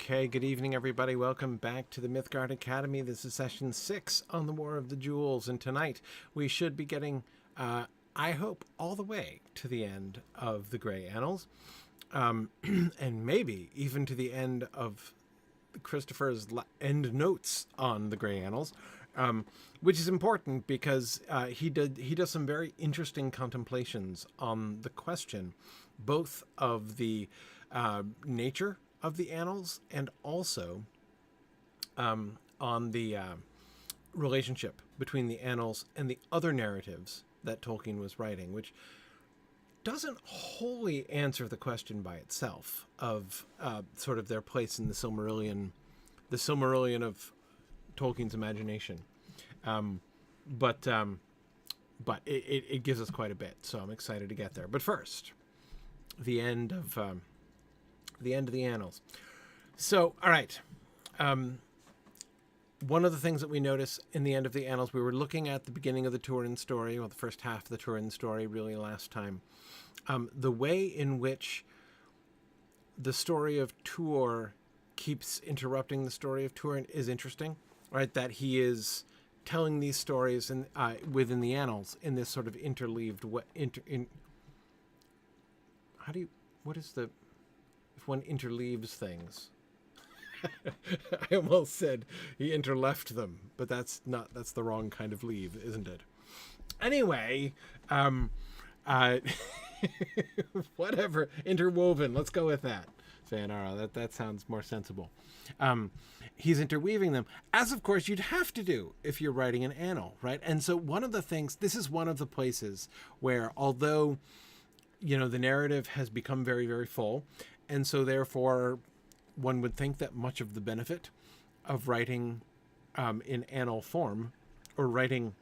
Okay, good evening, everybody. Welcome back to the Mythgard Academy. This is session 6 on the War of the Jewels, and tonight we should be getting, I hope, all the way to the end of the Grey Annals, and maybe even to the end of Christopher's end notes on the Grey Annals, which is important because he does some very interesting contemplations on the question, both of the nature of the annals and also on the relationship between the annals and the other narratives that Tolkien was writing, which doesn't wholly answer the question by itself of sort of their place in the Silmarillion of Tolkien's imagination. But it gives us quite a bit, so I'm excited to get there. But first, the end of the annals. So, all right. One of the things that we notice in the end of the annals, we were looking at the beginning of the Turin story, well, the first half of the Turin story, really last time. The way in which the story of Tuor keeps interrupting the story of Turin is interesting, right? That he is telling these stories within the annals in this sort of interleaved way. What is the, if one interleaves things? I almost said he interleft them, but that's the wrong kind of leave, isn't it? Anyway, whatever, interwoven, let's go with that. Sayonara, that sounds more sensible. He's interweaving them, as of course you'd have to do if you're writing an annal, right? And so one of the things, this is one of the places where, although, you know, the narrative has become very, very full, and so therefore one would think that much of the benefit of writing in annal form, or writing,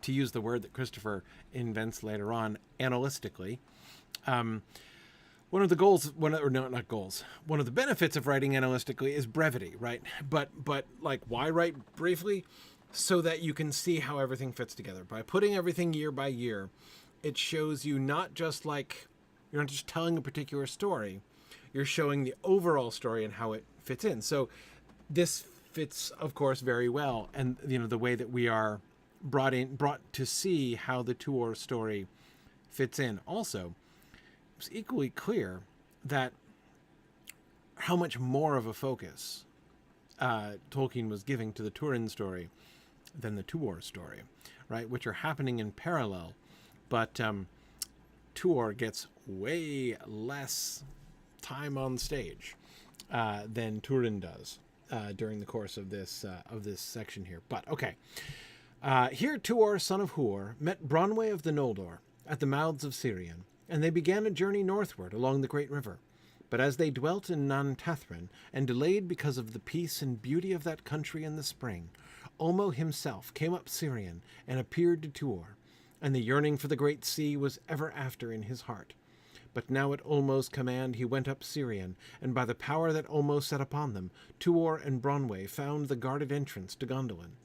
to use the word that Christopher invents later on, annalistically, one of the goals, one of the benefits of writing annalistically is brevity, right? But like, why write briefly? So that you can see how everything fits together. By putting everything year by year, it shows you not just like, you're not just telling a particular story, you're showing the overall story and how it fits in. So this fits, of course, very well. And, you know, the way that we are brought to see how the Tuor story fits in. Also, it's equally clear that how much more of a focus Tolkien was giving to the Turin story than the Tuor story, right? Which are happening in parallel, but Tuor gets way less time on stage than Turin does during the course of this section here. But okay, here Tuor, son of Huor, met Bronwë of the Noldor at the mouths of Sirion, and they began a journey northward along the great river. But as they dwelt in Nan Tathrin, and delayed because of the peace and beauty of that country in the spring, Ulmo himself came up Sirion and appeared to Tuor, and the yearning for the great sea was ever after in his heart. But now at Ulmo's command he went up Sirion, and by the power that Ulmo set upon them, Tuor and Bronwë found the guarded entrance to Gondolin.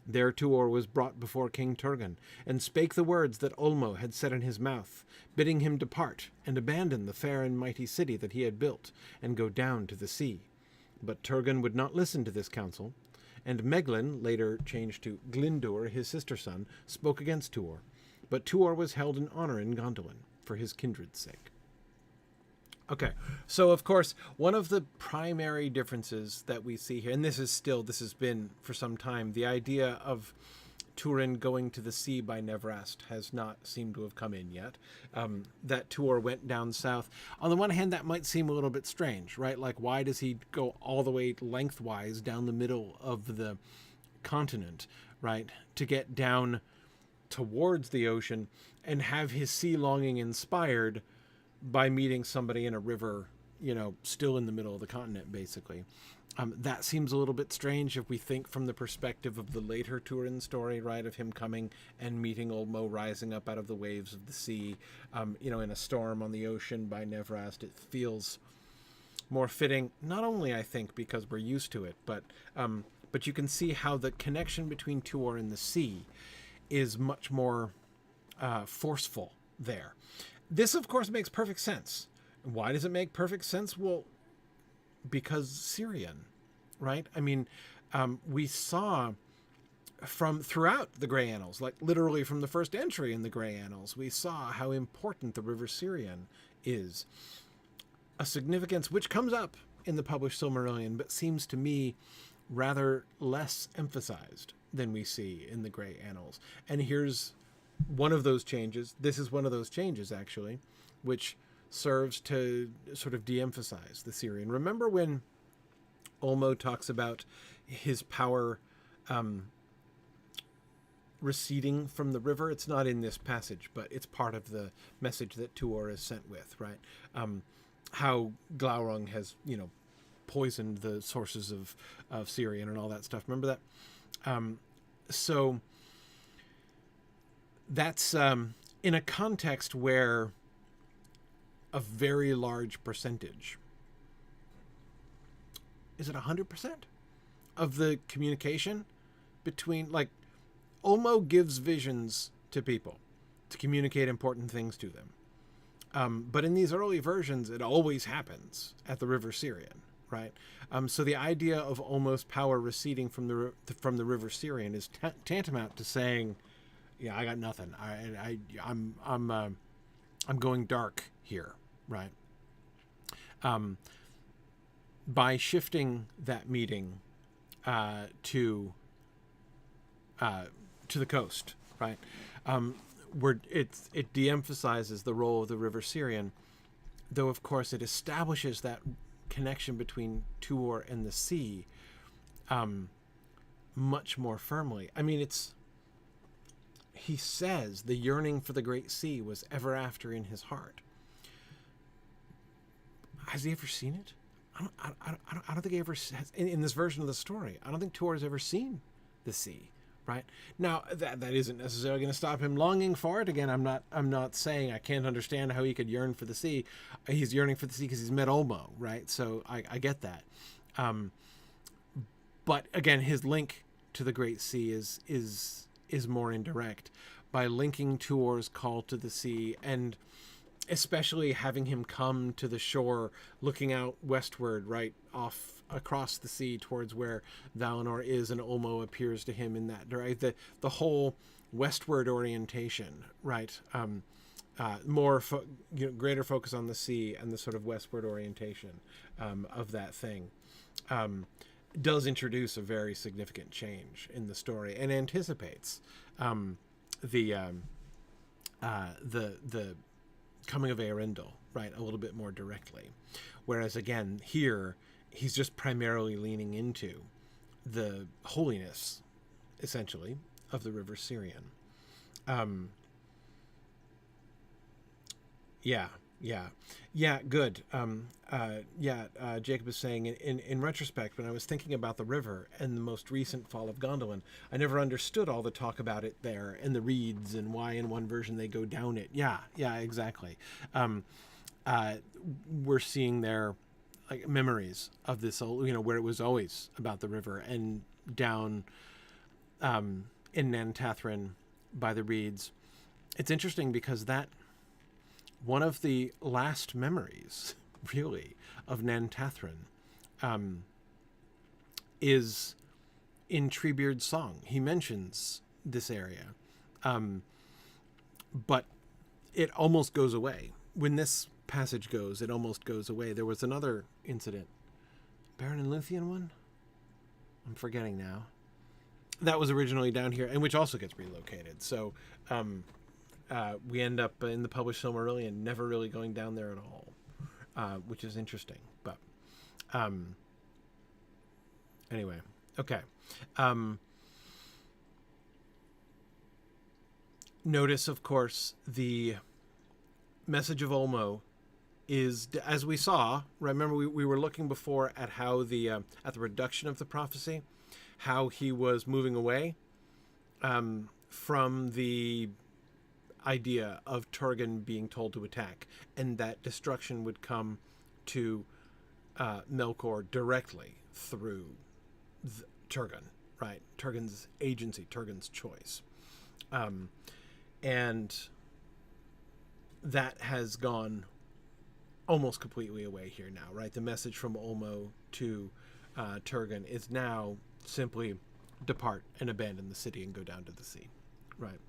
There Tuor was brought before King Turgon, and spake the words that Ulmo had set in his mouth, bidding him depart, and abandon the fair and mighty city that he had built, and go down to the sea. But Turgon would not listen to this counsel, and Meglin, later changed to Glindur, his sister son, spoke against Tuor. But Tuor was held in honor in Gondolin, for his kindred's sake. Okay, so of course, one of the primary differences that we see here, and this has been for some time, the idea of Turin going to the sea by Nevrast has not seemed to have come in yet. That Tuor went down south. On the one hand, that might seem a little bit strange, right? Like, why does he go all the way lengthwise down the middle of the continent, right, to get down towards the ocean and have his sea longing inspired by meeting somebody in a river, you know, still in the middle of the continent, basically. That seems a little bit strange if we think from the perspective of the later Turin story, right, of him coming and meeting Ulmo rising up out of the waves of the sea, you know, in a storm on the ocean by Nevrast. It feels more fitting, not only, I think, because we're used to it, but you can see how the connection between Tuor and the sea is much more forceful there. This, of course, makes perfect sense. Why does it make perfect sense? Well, because Syrian, right? I mean, we saw from throughout the Grey Annals, like literally from the first entry in the Grey Annals, we saw how important the River Syrian is. A significance which comes up in the published Silmarillion, but seems to me rather less emphasized than we see in the Grey Annals. And here's one of those changes. This is one of those changes, actually, which serves to sort of de-emphasize the Syrian. Remember when Olmo talks about his power receding from the river? It's not in this passage, but it's part of the message that Tuor is sent with, right? How Glaurung has, poisoned the sources of Syrian and all that stuff. Remember that? So that's in a context where a very large percentage, is it 100% of the communication between, like, Olmo gives visions to people to communicate important things to them. But in these early versions, it always happens at the River Syrian, right? So the idea of Olmo's power receding from the River Syrian is tantamount to saying, "Yeah, I got nothing. I'm going dark here," right? By shifting that meeting to the coast, right? Where it de-emphasizes the role of the River Syrian, though of course it establishes that connection between Tuor and the sea much more firmly. I mean, he says the yearning for the great sea was ever after in his heart. Has he ever seen it? I don't think he ever has, in this version of the story. I don't think Tuor has ever seen the sea. Right? Now, that isn't necessarily going to stop him longing for it. Again, I'm not saying I can't understand how he could yearn for the sea. He's yearning for the sea because he's met Olmo, right? So I get that. But again, his link to the Great Sea is more indirect by linking Tuor's call to the sea, and especially having him come to the shore, looking out westward, right off across the sea towards where Valinor is, and Olmo appears to him in that direction. The whole westward orientation, right? Greater focus on the sea and the sort of westward orientation of that thing does introduce a very significant change in the story and anticipates the coming of Eärendil, right, a little bit more directly. Whereas again, here he's just primarily leaning into the holiness, essentially, of the River Syrian. Good. Jacob is saying, in retrospect, when I was thinking about the river and the most recent fall of Gondolin, I never understood all the talk about it there and the reeds and why in one version they go down it. Yeah, exactly. We're seeing there, like, memories of this, where it was always about the river, and down in Nantathrin by the reeds. It's interesting because that one of the last memories, really, of Nantathrin is in Treebeard's song. He mentions this area, but it almost goes away. When this passage goes, it almost goes away. There was another incident, Baron and Luthien one? I'm forgetting now. That was originally down here, and which also gets relocated. So we end up in the published Silmarillion never really going down there at all, which is interesting. But anyway, okay. Notice, of course, the message of Olmo is, as we saw, remember we were looking before at how at the reduction of the prophecy, how he was moving away from the idea of Turgon being told to attack, and that destruction would come to Melkor directly through Turgon, right? Turgon's agency, Turgon's choice. And that has gone almost completely away here now, right? The message from Ulmo to Turgon is now simply depart and abandon the city and go down to the sea, right?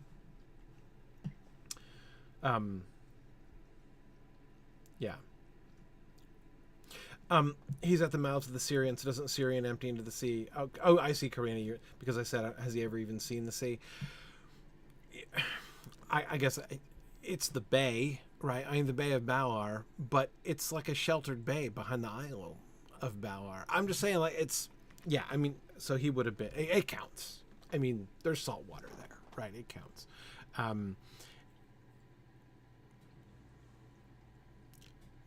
Yeah. He's at the mouths of the Syrian, so doesn't Syrian empty into the sea? Oh, I see, Karina, because I said, has he ever even seen the sea? I guess it's the bay, right? I mean, the Bay of Balar, but it's like a sheltered bay behind the Isle of Balar. I'm just saying, like, it's, yeah, I mean, so he would have been, it counts. I mean, there's salt water there, right? It counts.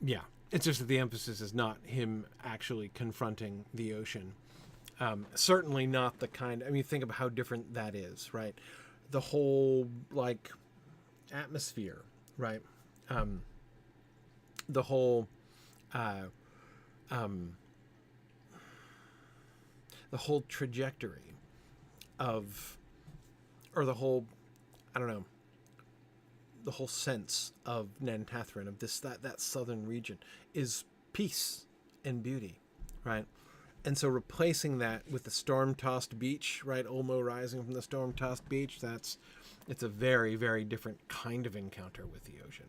Yeah, it's just that the emphasis is not him actually confronting the ocean. Certainly not the kind, I mean, think about how different that is, right? The whole, like, atmosphere, right? The whole trajectory of, or the whole, I don't know, the whole sense of Nantathrin, of this, that southern region, is peace and beauty, right? And so replacing that with the storm-tossed beach, right? Ulmo rising from the storm-tossed beach, it's a very, very different kind of encounter with the ocean.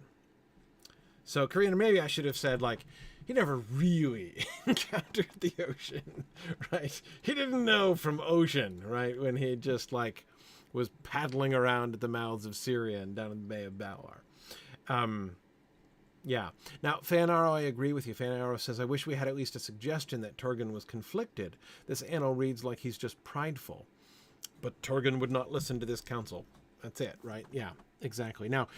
So, Karina, maybe I should have said, like, he never really encountered the ocean, right? He didn't know from ocean, right? When he just, like, was paddling around at the mouths of Syria and down in the Bay of Balar. Yeah. Now, Fanaro, I agree with you. Fanaro says, I wish we had at least a suggestion that Turgon was conflicted. This annal reads like he's just prideful. But Turgon would not listen to this counsel. That's it, right? Yeah, exactly. Now,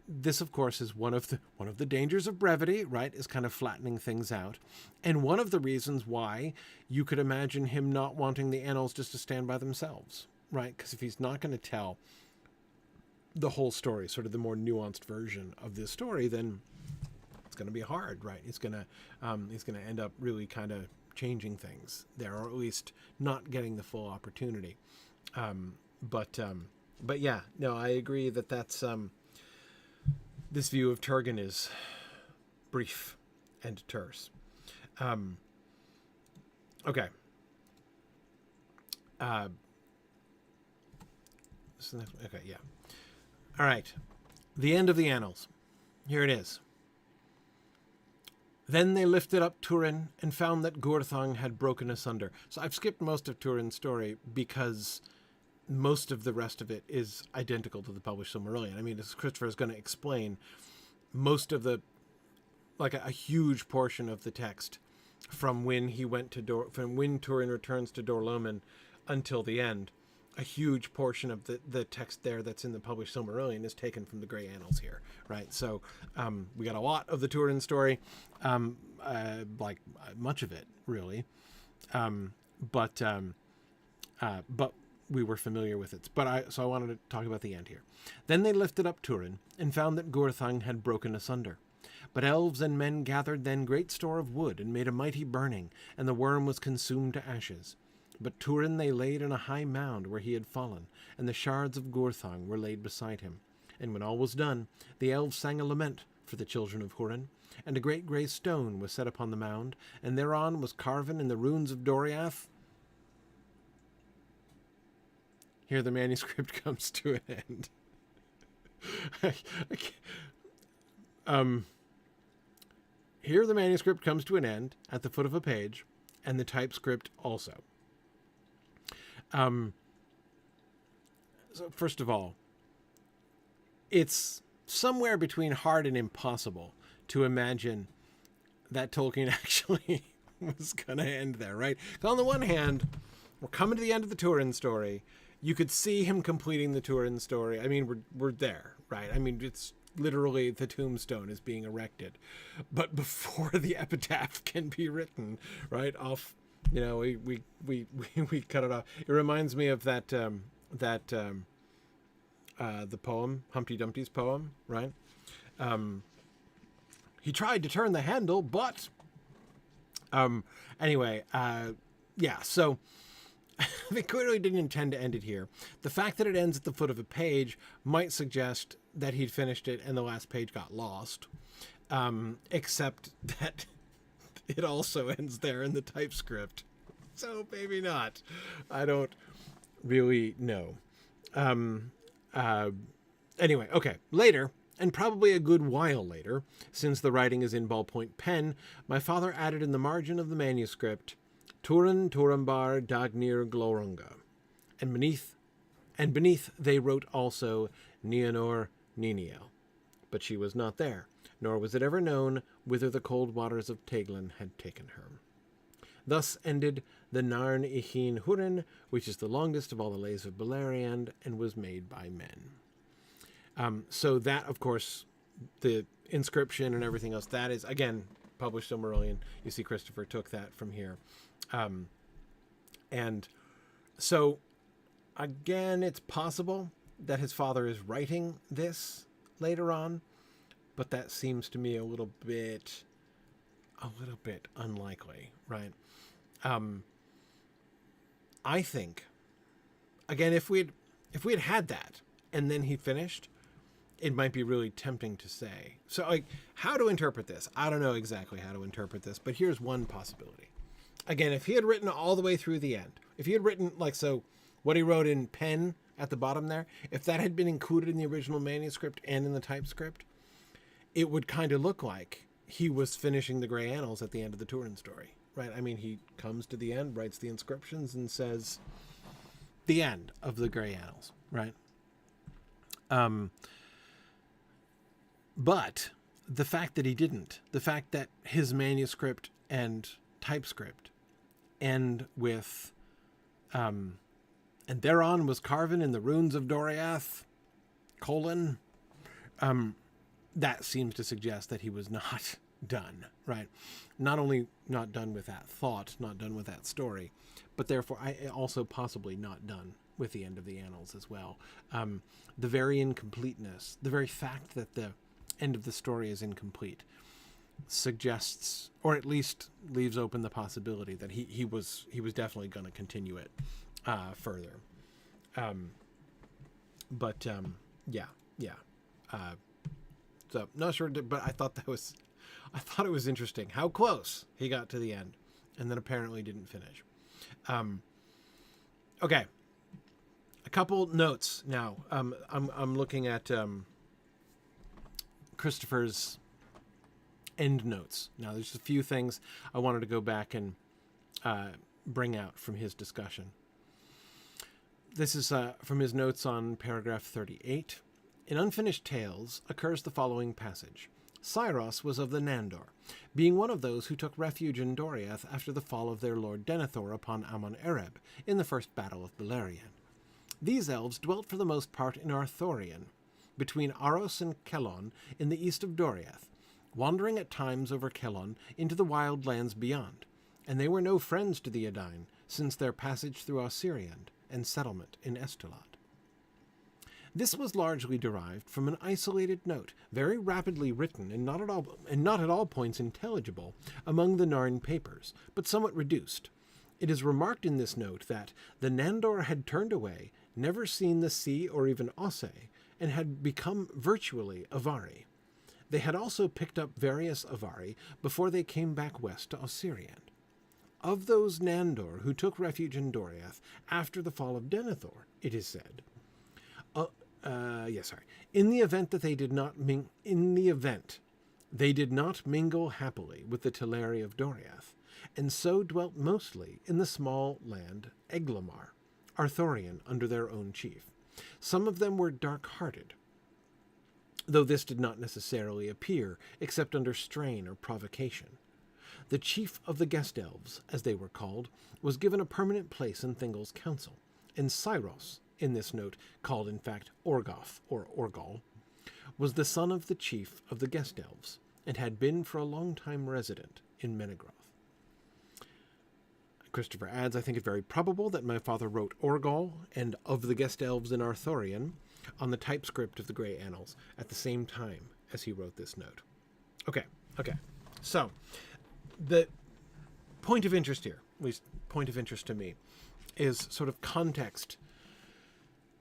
this, of course, is one of the dangers of brevity, right? Is kind of flattening things out. And one of the reasons why you could imagine him not wanting the annals just to stand by themselves, right? Because if he's not going to tell the whole story, sort of the more nuanced version of this story, then it's going to be hard, right? He's going to end up really kind of changing things there, or at least not getting the full opportunity. But yeah, no, I agree that that's this view of Turgon is brief and terse. Okay. So okay, yeah. All right. The end of the annals. Here it is. Then they lifted up Turin and found that Gurthang had broken asunder. So I've skipped most of Turin's story because most of the rest of it is identical to the published Silmarillion. I mean, as Christopher is going to explain, most of the, like a huge portion of the text from when he went to from when Turin returns to Dorloman until the end, a huge portion of the text there that's in the published Silmarillion is taken from the Grey Annals here, right? So we got a lot of the Turin story, like much of it, really. But we were familiar with it. So I wanted to talk about the end here. Then they lifted up Turin and found that Gurthang had broken asunder. But elves and men gathered then great store of wood and made a mighty burning, and the worm was consumed to ashes. But Turin they laid in a high mound where he had fallen, and the shards of Gurthang were laid beside him. And when all was done, the elves sang a lament for the children of Hurin, and a great grey stone was set upon the mound, and thereon was carven in the runes of Doriath. Here the manuscript comes to an end. Here the manuscript comes to an end at the foot of a page, and the typescript also. So first of all, it's somewhere between hard and impossible to imagine that Tolkien actually was going to end there, right? So on the one hand, we're coming to the end of the Turin story. You could see him completing the Turin story. I mean, we're there, right? I mean, it's literally the tombstone is being erected. But before the epitaph can be written, right, off, you know, we cut it off. It reminds me of that the poem, Humpty Dumpty's poem, right? He tried to turn the handle, but anyway, yeah, so they clearly didn't intend to end it here. The fact that it ends at the foot of a page might suggest that he'd finished it and the last page got lost. except that it also ends there in the TypeScript. So maybe not. I don't really know. Anyway, okay. Later, and probably a good while later, since the writing is in ballpoint pen, my father added in the margin of the manuscript, Turan Turambar Dagnir Glorunga. And beneath they wrote also Nianor Niniel. But she was not there, nor was it ever known whither the cold waters of Teglin had taken her. Thus ended the Narn Ichin Hurin, which is the longest of all the lays of Beleriand, and was made by men. So that, of course, the inscription and everything else, that is, again, published Silmarillion. You see Christopher took that from here. And so, again, it's possible that his father is writing this later on, but that seems to me a little bit unlikely, right? I think, again, if we had that and then he finished, it might be really tempting to say. So, like, how to interpret this? I don't know exactly how to interpret this, but here's one possibility. Again, if he had written all the way through the end, if he had written, like, so what he wrote in pen at the bottom there, if that had been included in the original manuscript and in the TypeScript, it would kind of look like he was finishing the Grey Annals at the end of the Turin story, right? I mean, he comes to the end, writes the inscriptions, and says, the end of the Grey Annals, right? But the fact that he didn't, the fact that his manuscript and TypeScript end with, and thereon was carven in the runes of Doriath, : that seems to suggest that he was not done, right? Not only not done with that thought, not done with that story, but therefore also possibly not done with the end of the Annals as well. The very incompleteness, the very fact that the end of the story is incomplete suggests, or at least leaves open the possibility that he was definitely going to continue it further. So not sure, but I thought it was interesting how close he got to the end, and then apparently didn't finish. Okay, a couple notes now. I'm looking at Christopher's end notes. Now, there's just a few things I wanted to go back and bring out from his discussion. This is from his notes on paragraph 38. In Unfinished Tales occurs the following passage. Cyros was of the Nandor, being one of those who took refuge in Doriath after the fall of their lord Denethor upon Amon-Ereb in the first battle of Beleriand. These elves dwelt for the most part in Arthorian, between Aros and Kelon in the east of Doriath, wandering at times over Kelon into the wild lands beyond, and they were no friends to the Edain since their passage through Osiriand and settlement in Estelad. This was largely derived from an isolated note, very rapidly written and not at all points intelligible among the Narn papers, but somewhat reduced. It is remarked in this note that the Nandor had turned away, never seen the sea or even Osse, and had become virtually Avari. They had also picked up various Avari before they came back west to Osiriand. Of those Nandor who took refuge in Doriath after the fall of Denethor, it is said, in the event they did not mingle happily with the Teleri of Doriath, and so dwelt mostly in the small land Eglamar, Arthorian under their own chief. Some of them were dark-hearted, though this did not necessarily appear except under strain or provocation. The chief of the guest elves, as they were called, was given a permanent place in Thingol's council, and Cyros, in this note called in fact Orgoth or Orgol, was the son of the chief of the guest elves, and had been for a long time resident in Menegroth. Christopher adds, I think it very probable that my father wrote Orgol and of the guest elves in Arthorian on the TypeScript of the Grey Annals at the same time as he wrote this note. Okay. So, the point of interest here, at least point of interest to me, is sort of context,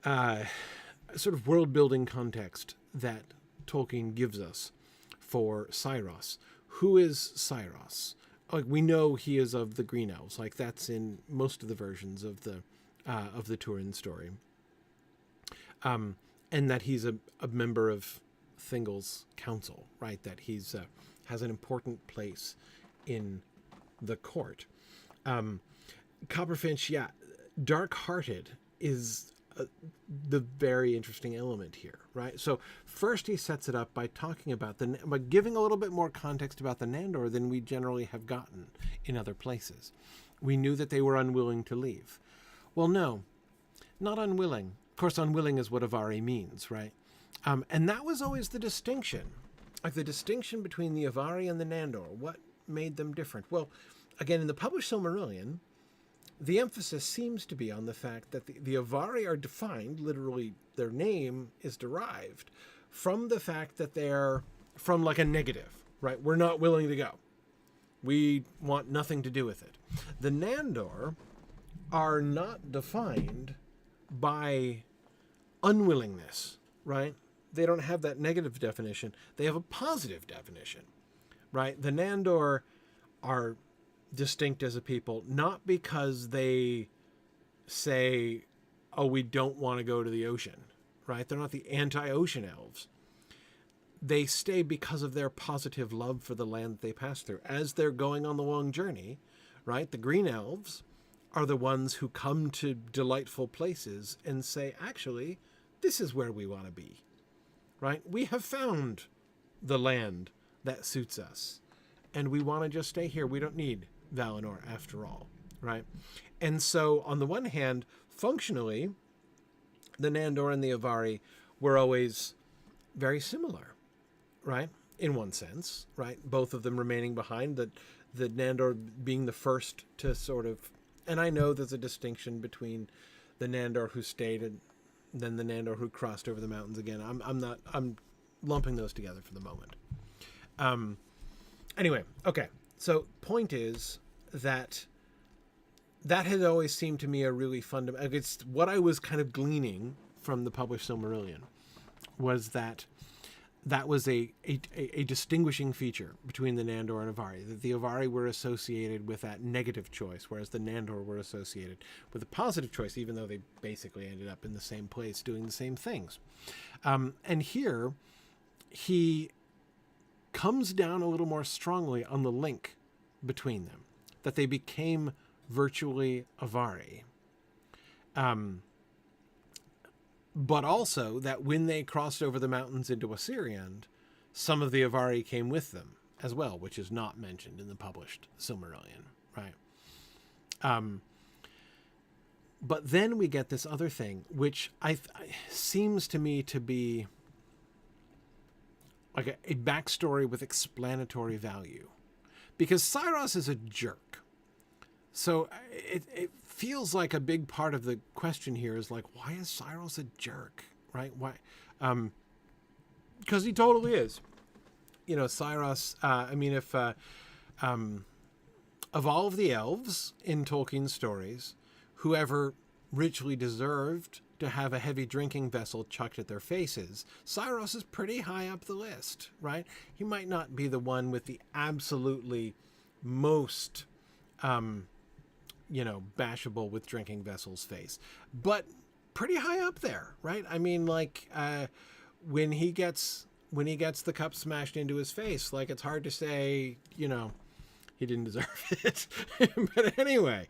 sort of world-building context that Tolkien gives us for Cyros. Who is Cyros? Like, we know he is of the Green Elves. Like, that's in most of the versions of the Turin story. And that he's a member of Thingol's council, right? That he's has an important place in the court. Copperfinch, yeah, dark-hearted is the very interesting element here, right? So first he sets it up by talking about by giving a little bit more context about the Nandor than we generally have gotten in other places. We knew that they were unwilling to leave. Well, no, not unwilling. Of course, unwilling is what Avari means, right? And that was always the distinction, like the distinction between the Avari and the Nandor. What made them different? Well, again, in the published Silmarillion, the emphasis seems to be on the fact that the Avari are defined, literally their name is derived from the fact that they're from like a negative, right? We're not willing to go. We want nothing to do with it. The Nandor are not defined by unwillingness, right? They don't have that negative definition. They have a positive definition, right? The Nandor are distinct as a people, not because they say, oh, we don't want to go to the ocean, right? They're not the anti-ocean elves. They stay because of their positive love for the land that they pass through. As they're going on the long journey, right? The Green Elves are the ones who come to delightful places and say, actually, this is where we want to be, right? We have found the land that suits us, and we want to just stay here. We don't need Valinor after all, right? And so on the one hand, functionally, the Nandor and the Avari were always very similar, right? In one sense, right? Both of them remaining behind, the Nandor being the first to sort of, and I know there's a distinction between the Nandor who stayed and then the Nandor who crossed over the mountains again. I'm lumping those together for the moment. Anyway, okay. So point is that had always seemed to me a really fundamental, it's what I was kind of gleaning from the published Silmarillion, was that was a distinguishing feature between the Nandor and Avari, that the Avari were associated with that negative choice, whereas the Nandor were associated with a positive choice, even though they basically ended up in the same place doing the same things. And here, he comes down a little more strongly on the link between them, that they became virtually Avari. But also that when they crossed over the mountains into Assyrian, some of the Avari came with them as well, which is not mentioned in the published Silmarillion, right? But then we get this other thing, which seems to me to be like a backstory with explanatory value. Because Cyros is a jerk. So it feels like a big part of the question here is like, why is Cyros a jerk, right? Why? Because he totally is. You know, Cyros, I mean, if of all of the elves in Tolkien's stories, whoever richly deserved to have a heavy drinking vessel chucked at their faces, Cyros is pretty high up the list, right? He might not be the one with the absolutely most, bashable with drinking vessels face, but pretty high up there, right? I mean, like, when he gets the cup smashed into his face, like, it's hard to say, he didn't deserve it. But anyway,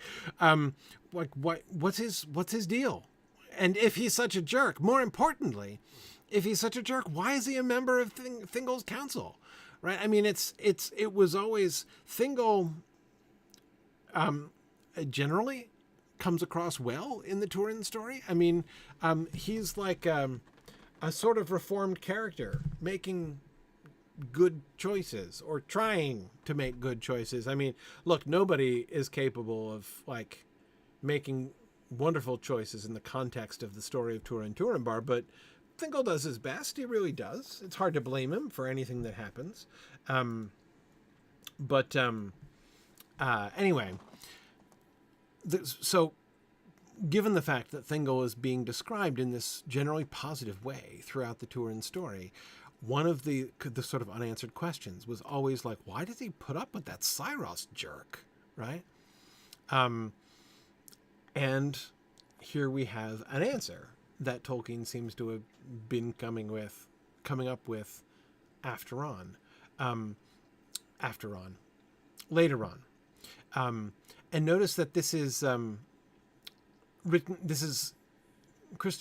what's his deal? And if he's such a jerk, more importantly, if he's such a jerk, why is he a member of Thingol's council? Right? I mean, it was always Thingol generally comes across well in the Turin story. I mean, he's like a sort of reformed character making good choices or trying to make good choices. I mean, look, nobody is capable of like making wonderful choices in the context of the story of Tuor and Turambar, but Thingol does his best. He really does. It's hard to blame him for anything that happens. Anyway, so given the fact that Thingol is being described in this generally positive way throughout the Turin story, one of the sort of unanswered questions was always like, why does he put up with that Cyros jerk, right? And here we have an answer that Tolkien seems to have been coming up with later on. And notice that this is written. This is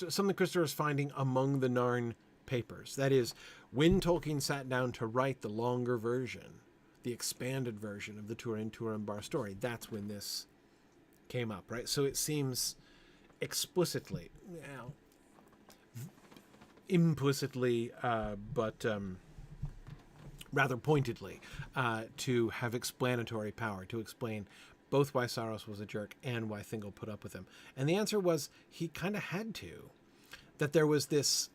something Christopher is finding among the Narn papers. That is, when Tolkien sat down to write the longer version, the expanded version of the Tuor and Bar story, that's when this came up, right? So it seems explicitly, implicitly, but rather pointedly, to have explanatory power, to explain both why Saros was a jerk and why Thingol put up with him. And the answer was he kind of had to. That there was this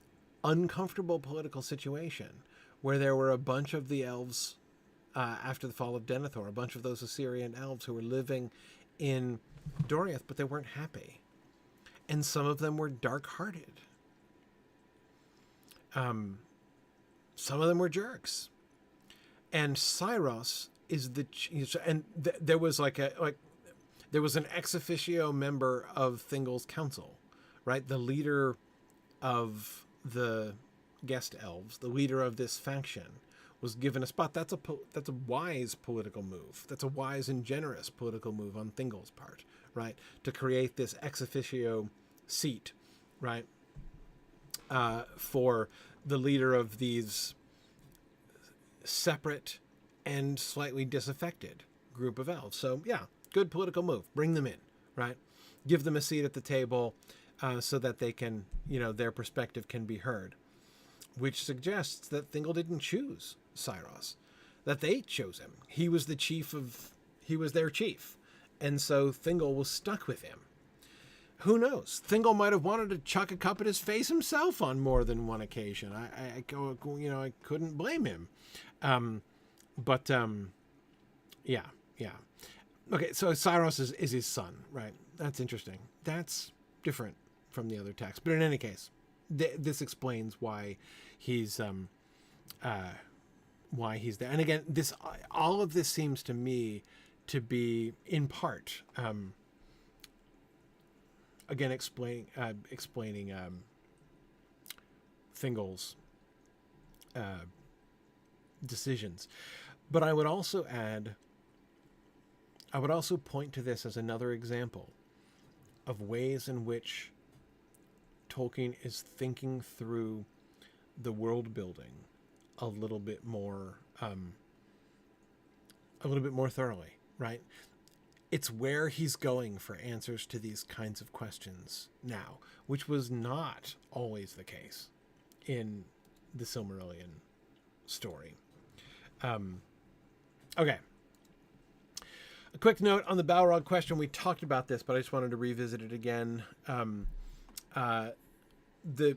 uncomfortable political situation where there were a bunch of the elves after the fall of Denethor, a bunch of those Assyrian elves who were living in Doriath, but they weren't happy. And some of them were dark-hearted. Some of them were jerks. And Cyros is there was there was an ex officio member of Thingol's council, right? The leader of the guest elves, the leader of this faction, was given a spot. That's a wise political move. That's a wise and generous political move on Thingol's part, right? To create this ex officio seat, right? For the leader of these separate and slightly disaffected group of elves. So yeah, good political move. Bring them in, right? Give them a seat at the table so that they can, their perspective can be heard. Which suggests that Thingol didn't choose Cyros, that they chose him. He was their chief. And so Thingol was stuck with him. Who knows? Thingol might have wanted to chuck a cup at his face himself on more than one occasion. I couldn't blame him. Yeah. Okay, so Cyros is his son, right? That's interesting. That's different from the other text. But in any case, this explains why he's there. And again, all of this seems to me to be in part again explaining Thingol's decisions. But I would also point to this as another example of ways in which Tolkien is thinking through the world building a little bit more thoroughly, right? It's where he's going for answers to these kinds of questions now, which was not always the case in the Silmarillion story. Okay. A quick note on the Balrog question. We talked about this, but I just wanted to revisit it again. The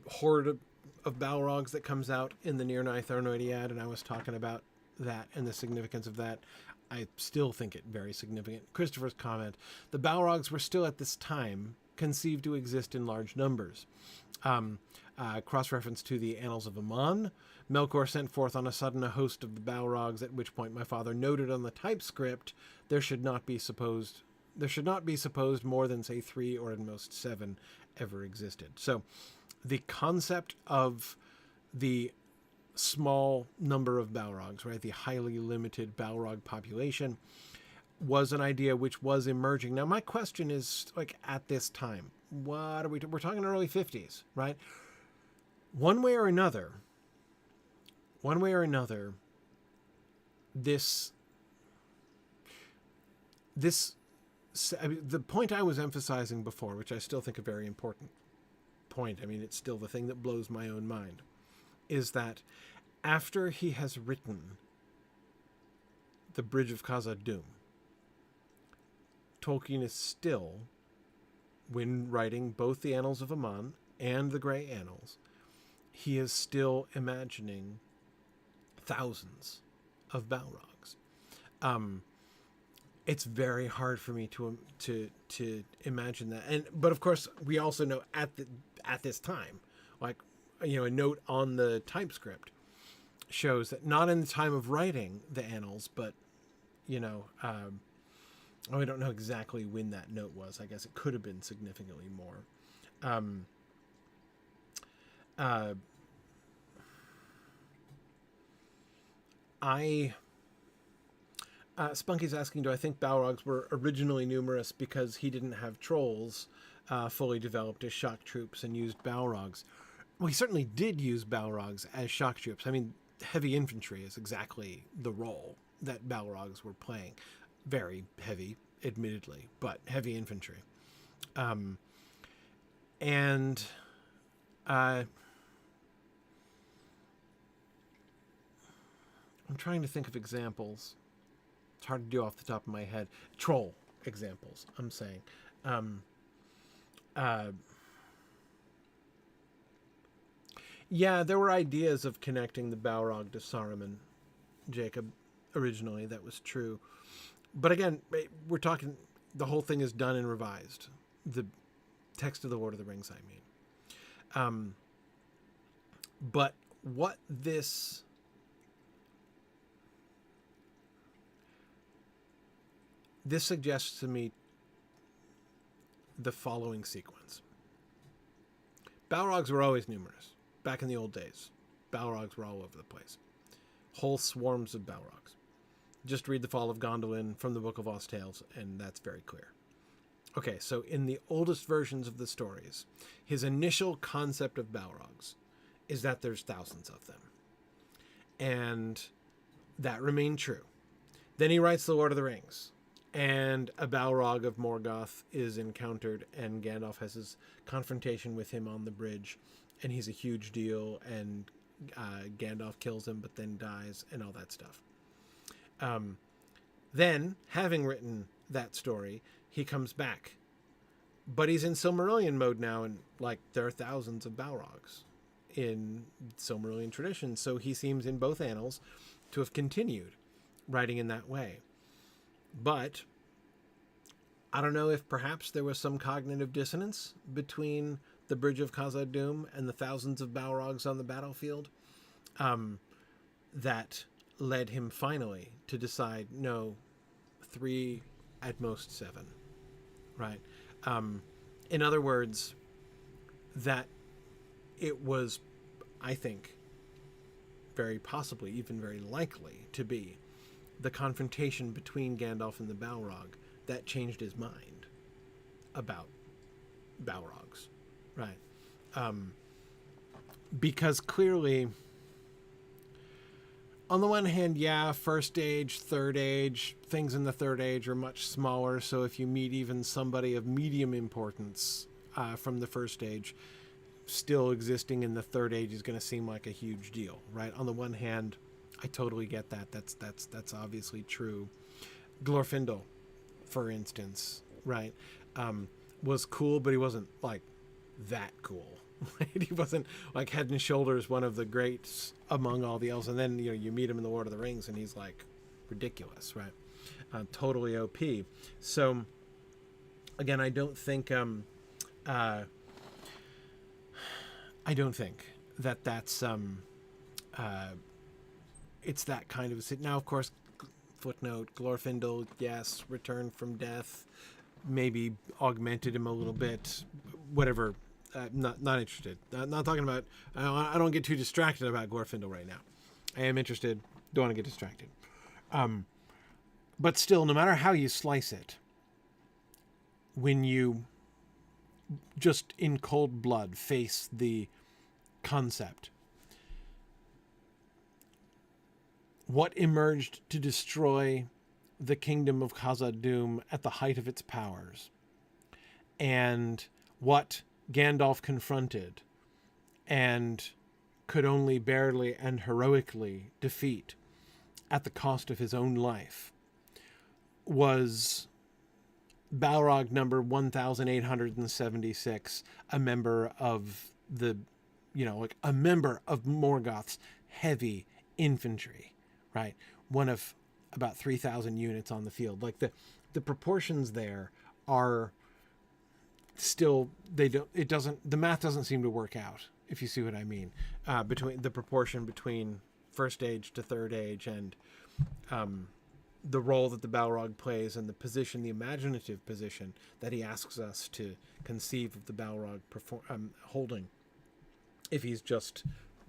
horde of Balrogs that comes out in the Nirnai Thornoidiad, and I was talking about that and the significance of that. I still think it very significant. Christopher's comment: the Balrogs were still at this time conceived to exist in large numbers. Cross-reference to the Annals of Aman. Melkor sent forth on a sudden a host of the Balrogs, at which point my father noted on the typescript there should not be supposed more than, say, 3 or at most 7 ever existed. So the concept of the small number of Balrogs, right, the highly limited Balrog population, was an idea which was emerging. Now, my question is, at this time, what are we're talking early 50s, right? One way or another, the point I was emphasizing before, which I still think a very important point, it's still the thing that blows my own mind, is that after he has written The Bridge of Khazad-dûm, Tolkien is still, when writing both the Annals of Aman and the Grey Annals, he is still imagining thousands of Balrogs. It's very hard for me to imagine that. But of course, we also know at this time, a note on the typescript shows that not in the time of writing the annals, but I don't know exactly when that note was. I guess it could have been significantly more. Spunky's asking, do I think balrogs were originally numerous because he didn't have trolls fully developed as shock troops and used balrogs? Well, he certainly did use balrogs as shock troops. I mean, heavy infantry is exactly the role that balrogs were playing. Very heavy, admittedly, but heavy infantry. I'm trying to think of examples. It's hard to do off the top of my head. Troll examples, I'm saying. Yeah, there were ideas of connecting the Balrog to Saruman, Jacob, originally. That was true. But again, we're talking, the whole thing is done and revised. The text of the Lord of the Rings, I mean. But what this suggests to me the following sequence. Balrogs were always numerous. Back in the old days, Balrogs were all over the place. Whole swarms of Balrogs. Just read The Fall of Gondolin from the Book of Lost Tales, and that's very clear. Okay, so in the oldest versions of the stories, his initial concept of Balrogs is that there's thousands of them. And that remained true. Then he writes The Lord of the Rings, and a Balrog of Morgoth is encountered, and Gandalf has his confrontation with him on the bridge, and he's a huge deal, and Gandalf kills him but then dies, and all that stuff. Then, having written that story, he comes back. But he's in Silmarillion mode now, and there are thousands of Balrogs in Silmarillion tradition, so he seems in both annals to have continued writing in that way. But I don't know if perhaps there was some cognitive dissonance between the Bridge of Khazad-dûm and the thousands of Balrogs on the battlefield that led him finally to decide, no, 3, at most 7, right? In other words, that it was, I think, very possibly, even very likely to be the confrontation between Gandalf and the Balrog that changed his mind about Balrogs, right? Because clearly, on the one hand, yeah, first age, third age, things in the third age are much smaller, so if you meet even somebody of medium importance from the first age, still existing in the third age is going to seem like a huge deal, right? On the one hand, I totally get that. That's obviously true. Glorfindel, for instance, right, was cool, but he wasn't that cool. Right? He wasn't head and shoulders one of the greats among all the elves. And then you meet him in the Lord of the Rings, and he's ridiculous, right? Totally OP. So again, I don't think that that's it's that kind of a sit. Now, of course, footnote, Glorfindel, yes, returned from death, maybe augmented him a little bit, whatever. Not interested. Not talking about. I don't get too distracted about Glorfindel right now. I am interested. Don't want to get distracted. But still, no matter how you slice it, when you just in cold blood face the concept, what emerged to destroy the kingdom of Khazad-dûm at the height of its powers, and what Gandalf confronted and could only barely and heroically defeat at the cost of his own life, was Balrog number 1876, a member of the, a member of Morgoth's heavy infantry, right? One of about 3,000 units on the field. The proportions there are still, the math doesn't seem to work out, if you see what I mean, between the proportion between first age to third age, and the role that the balrog plays, and the position, the imaginative position that he asks us to conceive of the balrog holding, if he's just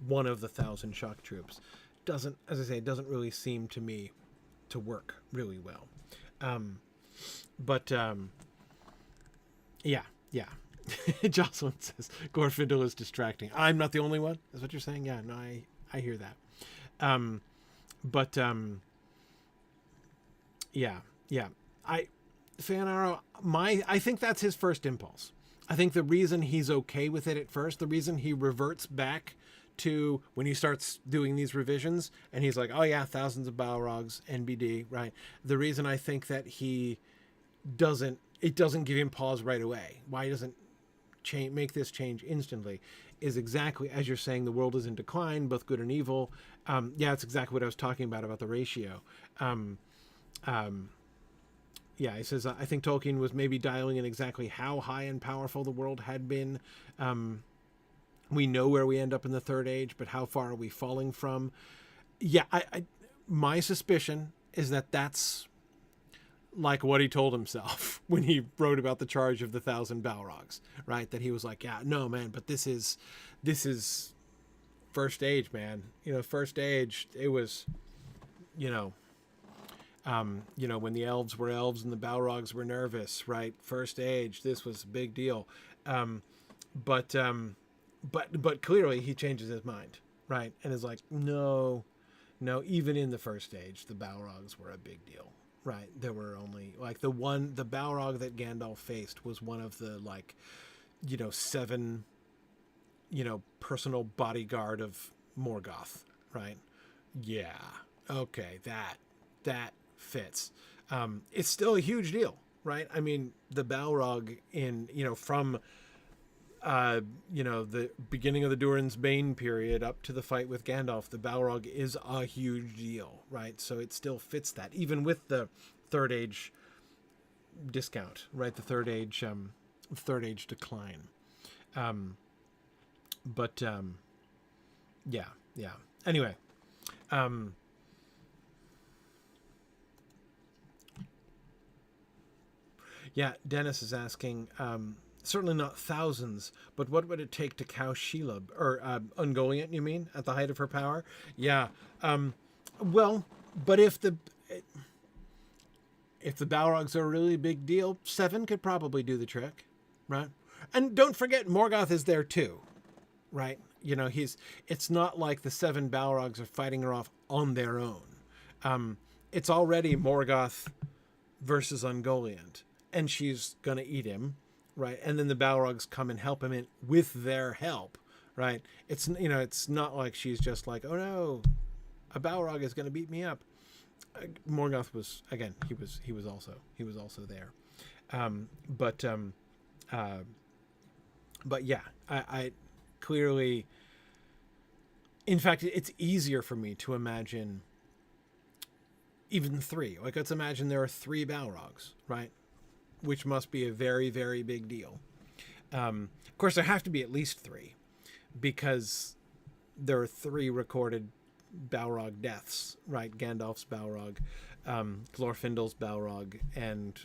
one of the 1,000 shock troops, doesn't, as I say, it doesn't really seem to me to work really well. Yeah. Jocelyn says Glorfindel is distracting. I'm not the only one. Is what you're saying? Yeah, no, I hear that. Fëanor, I think that's his first impulse. I think the reason he's okay with it at first, the reason he reverts back to when he starts doing these revisions, and he's like, oh yeah, thousands of balrogs, NBD, right? The reason I think that it doesn't give him pause right away, why he doesn't make this change instantly, is exactly as you're saying. The world is in decline, both good and evil. It's exactly what I was talking about the ratio. He says, I think Tolkien was maybe dialing in exactly how high and powerful the world had been. We know where we end up in the Third Age, but how far are we falling from? Yeah, my suspicion is that that's like what he told himself when he wrote about the charge of the 1,000 balrogs, right? That he was like, yeah, no, man, but this is First Age, man. First Age, it was, when the elves were elves and the balrogs were nervous, right? First Age, this was a big deal. But clearly he changes his mind, right? And is like, no, even in the First Age, the balrogs were a big deal, right? There were only like the balrog that Gandalf faced was one of the 7, personal bodyguard of Morgoth, right? Yeah. Okay. That fits. It's still a huge deal, right? I mean, the balrog from the beginning of the Durin's Bane period up to the fight with Gandalf, the balrog is a huge deal, right? So it still fits that, even with the Third Age discount, right? The Third Age decline. Anyway, Dennis is asking, certainly not thousands, but what would it take to cow Shelob, or Ungoliant, you mean, at the height of her power? Yeah. But if the balrogs are a really big deal, 7 could probably do the trick, right? And don't forget, Morgoth is there too, right? It's not like the 7 balrogs are fighting her off on their own. It's already Morgoth versus Ungoliant, and she's gonna eat him, right? And then the balrogs come and help him in with their help, right? It's not like she's just like, oh no, a balrog is gonna beat me up. Morgoth was, again, he was also there. I clearly, in fact, it's easier for me to imagine even 3. Like, let's imagine there are 3 balrogs, right? Which must be a very, very big deal. Of course, there have to be at least 3, because there are 3 recorded balrog deaths, right? Gandalf's balrog, Glorfindel's balrog, and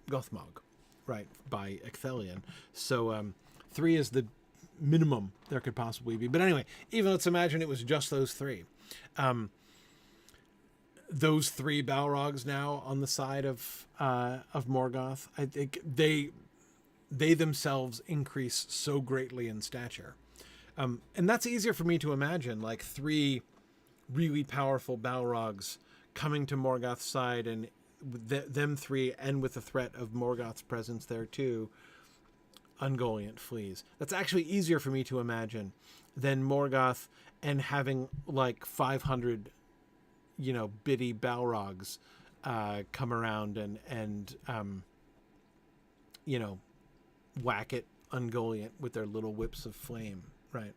Gothmog, right, by Ecthelion. So 3 is the minimum there could possibly be. But anyway, even let's imagine it was just those 3. Those 3 balrogs now on the side of Morgoth, I think they themselves increase so greatly in stature. And that's easier for me to imagine, like 3 really powerful balrogs coming to Morgoth's side, and them 3, and with the threat of Morgoth's presence there too, Ungoliant flees. That's actually easier for me to imagine than Morgoth and having like 500, bitty balrogs come around and whack at Ungoliant with their little whips of flame. Right.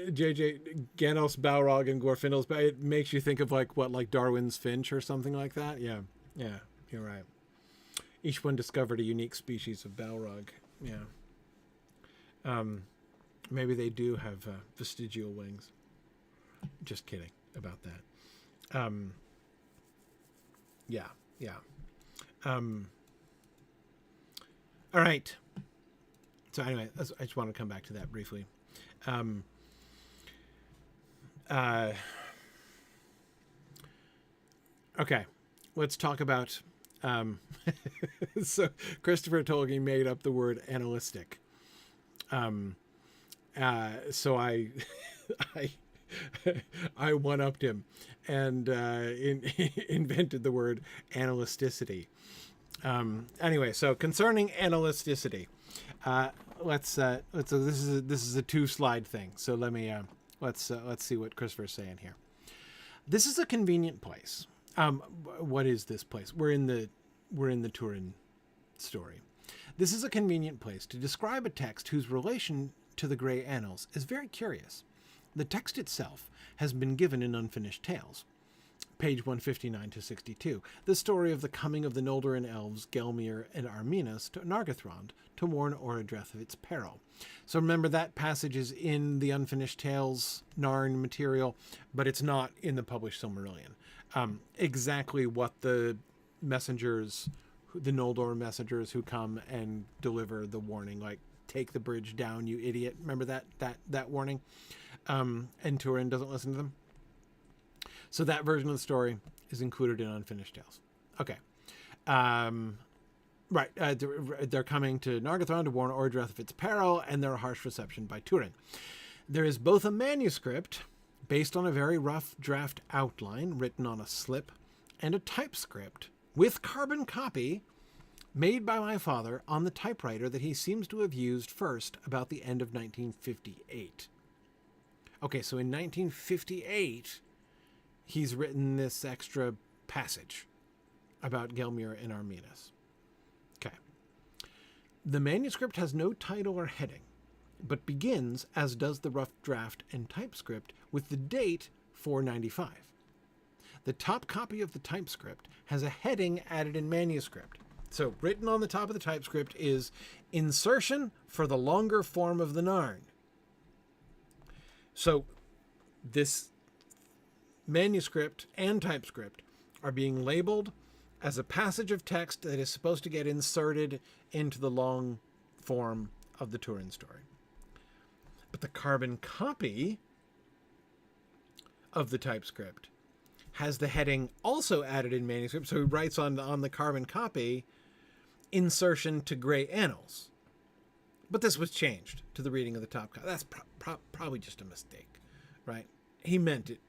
JJ, Gandalf's balrog and Glorfindel's, it makes you think of like Darwin's finch or something like that. Yeah. You're right. Each one discovered a unique species of balrog. Yeah. Maybe they do have vestigial wings. Just kidding about that. Yeah. All right. So anyway, I just want to come back to that briefly. Okay, let's talk about. So Christopher Tolkien made up the word analytic. So I I one-upped him and invented the word analyticity. Anyway, so concerning analyticity, this is a 2-slide thing. So let me let's see what Christopher's saying here. This is a convenient place. What is this place? We're in the Turin story. This is a convenient place to describe a text whose relation to the Grey Annals is very curious. The text itself has been given in Unfinished Tales, page 159 to 62, the story of the coming of the Gondolin elves Gelmir and Arminas to Nargothrond to warn Orodreth of its peril. So remember, that passage is in the Unfinished Tales Narn material, but it's not in the published Silmarillion. Exactly what the messengers, the Noldor messengers who come and deliver the warning, like, take the bridge down, you idiot. Remember that warning? And Turin doesn't listen to them. So that version of the story is included in Unfinished Tales. Okay. Right. They're coming to Nargothrond to warn Orodreth of its peril, and their harsh reception by Turin. There is both a manuscript based on a very rough draft outline written on a slip, and a typescript with carbon copy made by my father on the typewriter that he seems to have used first about the end of 1958. Okay, so in 1958, he's written this extra passage about Gelmir and Arminas. Okay. The manuscript has no title or heading, but begins, as does the rough draft and typescript, with the date 495. The top copy of the typescript has a heading added in manuscript. So written on the top of the typescript is insertion for the longer form of the Narn. So this manuscript and typescript are being labeled as a passage of text that is supposed to get inserted into the long form of the Turin story. But the carbon copy of the typescript has the heading also added in manuscript, so he writes on the carbon copy, insertion to Gray Annals. But this was changed to the reading of the top copy. That's probably just a mistake, right? He meant it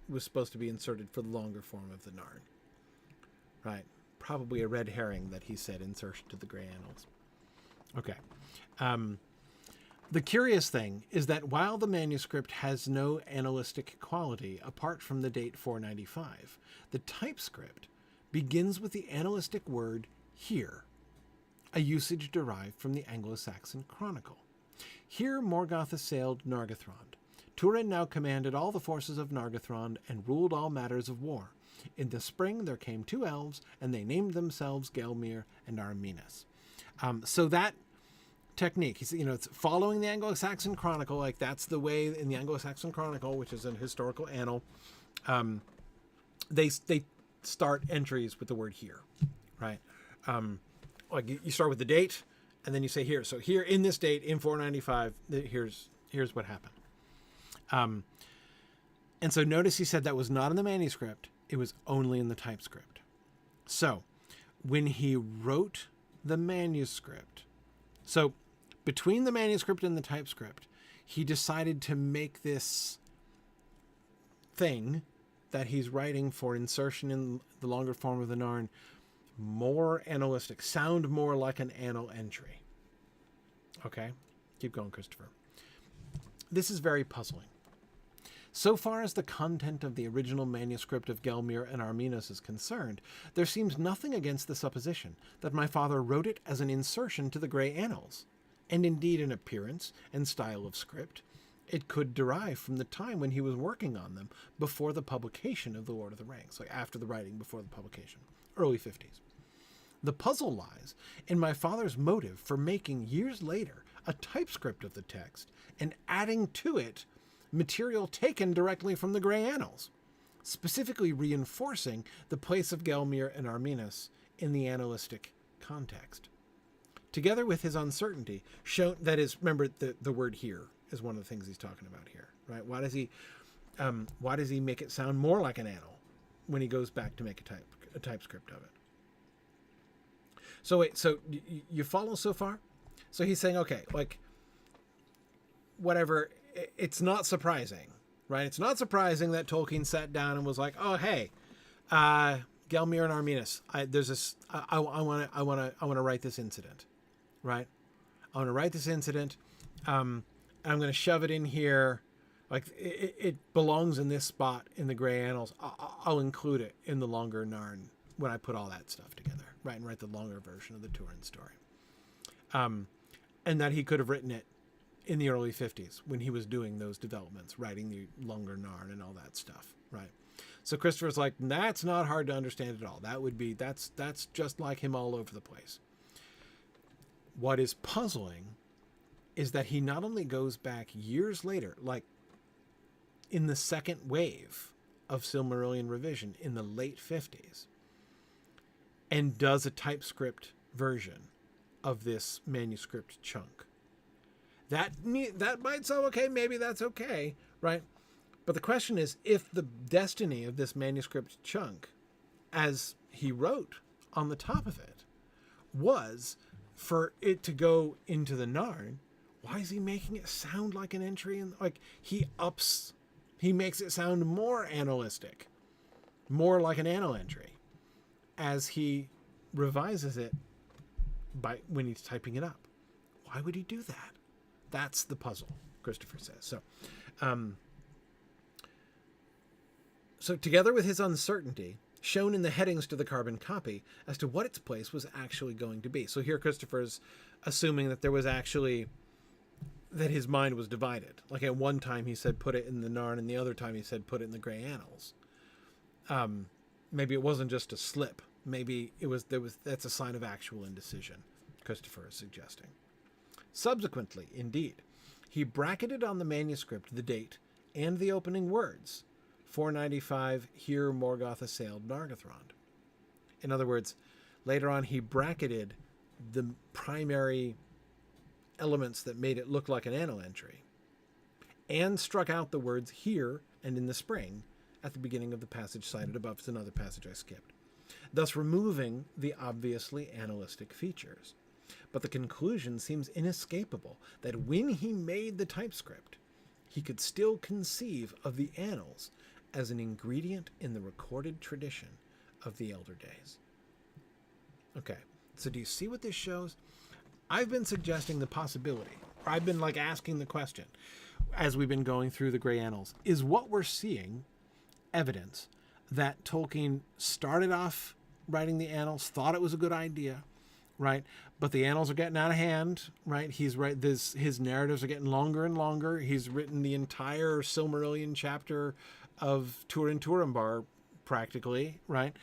was supposed to be inserted for the longer form of the Narn, right? Probably a red herring that he said insertion to the Gray Annals. Okay. The curious thing is that while the manuscript has no analytic quality apart from the date 495, the typescript begins with the analytic word here, a usage derived from the Anglo-Saxon Chronicle. Here Morgoth assailed Nargothrond. Turin now commanded all the forces of Nargothrond and ruled all matters of war. In the spring there came 2 elves, and they named themselves Gelmir and Arminas. So that technique, it's following the Anglo-Saxon Chronicle, like that's the way in the Anglo-Saxon Chronicle, which is a historical annal, they start entries with the word here, right? Like you start with the date, and then you say here. So here in this date, in 495, here's what happened. And so notice he said that was not in the manuscript. It was only in the typescript. So when he wrote the manuscript, so between the manuscript and the typescript, he decided to make this thing that he's writing for insertion in the longer form of the Narn more analytic, sound more like an annal entry. Okay, keep going, Christopher. This is very puzzling. So far as the content of the original manuscript of Gelmir and Arminas is concerned, there seems nothing against the supposition that my father wrote it as an insertion to the Gray Annals, and indeed in appearance and style of script, it could derive from the time when he was working on them before the publication of The Lord of the Rings, like after the writing, before the publication, early 50s. The puzzle lies in my father's motive for making, years later, a typescript of the text and adding to it material taken directly from the Grey Annals, specifically reinforcing the place of Gelmir and Arminus in the annalistic context. Together with his uncertainty, shown, that is, remember the word here is one of the things he's talking about here, right? Why does he make it sound more like an annal when he goes back to make a typescript of it? So wait, so you follow so far? So he's saying, okay, like, whatever, it's not surprising, right? It's not surprising that Tolkien sat down and was like, oh, hey, Gelmir and Arminus, I want to write this incident, right? I want to write this incident. I'm going to shove it in here. Like, it belongs in this spot in the Gray Annals. I'll include it in the longer Narn when I put all that stuff together, right? And write the longer version of the Turin story. And that he could have written it in the early 50s when he was doing those developments, writing the longer Narn and all that stuff, right? So Christopher's like, that's not hard to understand at all. That's just like him all over the place. What is puzzling is that he not only goes back years later, like in the second wave of Silmarillion revision in the late 50s, and does a typescript version of this manuscript chunk. That might sound okay, maybe that's okay, right? But the question is, if the destiny of this manuscript chunk, as he wrote on the top of it, was for it to go into the Narn, why is he making it sound like an entry in, like, he makes it sound more annalistic, more like an annal entry, as he revises it when he's typing it up. Why would he do that? That's the puzzle, Christopher says. So together with his uncertainty, shown in the headings to the carbon copy as to what its place was actually going to be. So here Christopher's assuming that there was actually, that his mind was divided. Like at one time he said put it in the Narn, and the other time he said put it in the Gray Annals. Maybe it wasn't just a slip. Maybe that's a sign of actual indecision, Christopher is suggesting. Subsequently, indeed, he bracketed on the manuscript the date and the opening words, 495, here Morgoth assailed Nargothrond. In other words, later on he bracketed the primary elements that made it look like an annal entry, and struck out the words here and in the spring at the beginning of the passage cited above. It's another passage I skipped, thus removing the obviously annalistic features. But the conclusion seems inescapable that when he made the typescript, he could still conceive of the annals as an ingredient in the recorded tradition of the elder days. Okay, so do you see what this shows? I've been suggesting the possibility, or I've been like asking the question as we've been going through the Gray Annals, is what we're seeing evidence that Tolkien started off writing the annals, thought it was a good idea, right? But the annals are getting out of hand, right? His narratives are getting longer and longer. He's written the entire Silmarillion chapter of Tuor Turambar, practically, right?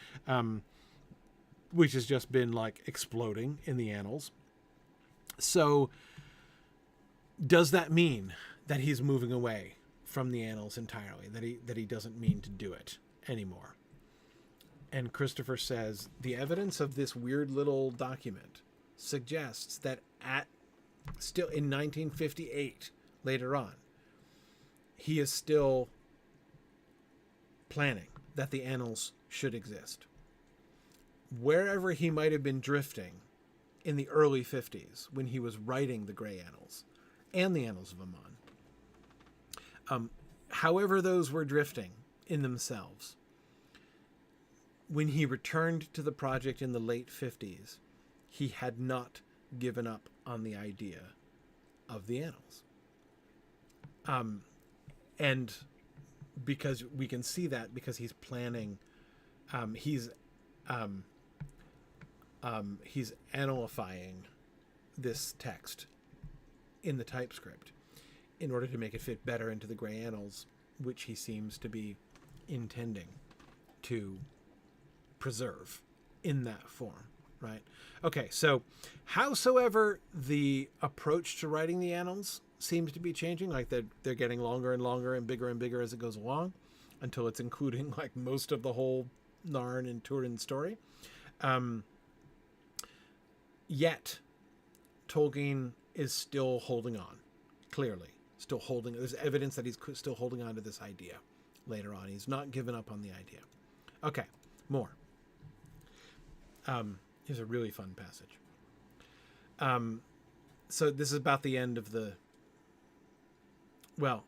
Which has just been like exploding in the annals. So does that mean that he's moving away from the annals entirely, that he doesn't mean to do it anymore? And Christopher says the evidence of this weird little document suggests that still in 1958, later on, he is still planning that the annals should exist. Wherever he might have been drifting in the early 50s when he was writing the Gray Annals and the Annals of Aman, however those were drifting in themselves, when he returned to the project in the late 50s, he had not given up on the idea of the annals. And because we can see that because he's planning, he's annalifying this text in the typescript in order to make it fit better into the Gray Annals, which he seems to be intending to preserve in that form. right? Okay, so howsoever the approach to writing the annals seems to be changing, like they're getting longer and longer and bigger as it goes along, until it's including like most of the whole Narn and Turin story. Yet Tolkien is still holding on, clearly. Still holding, there's evidence that he's still holding on to this idea later on. He's not given up on the idea. Okay, more. Here's a really fun passage. So this is about the end of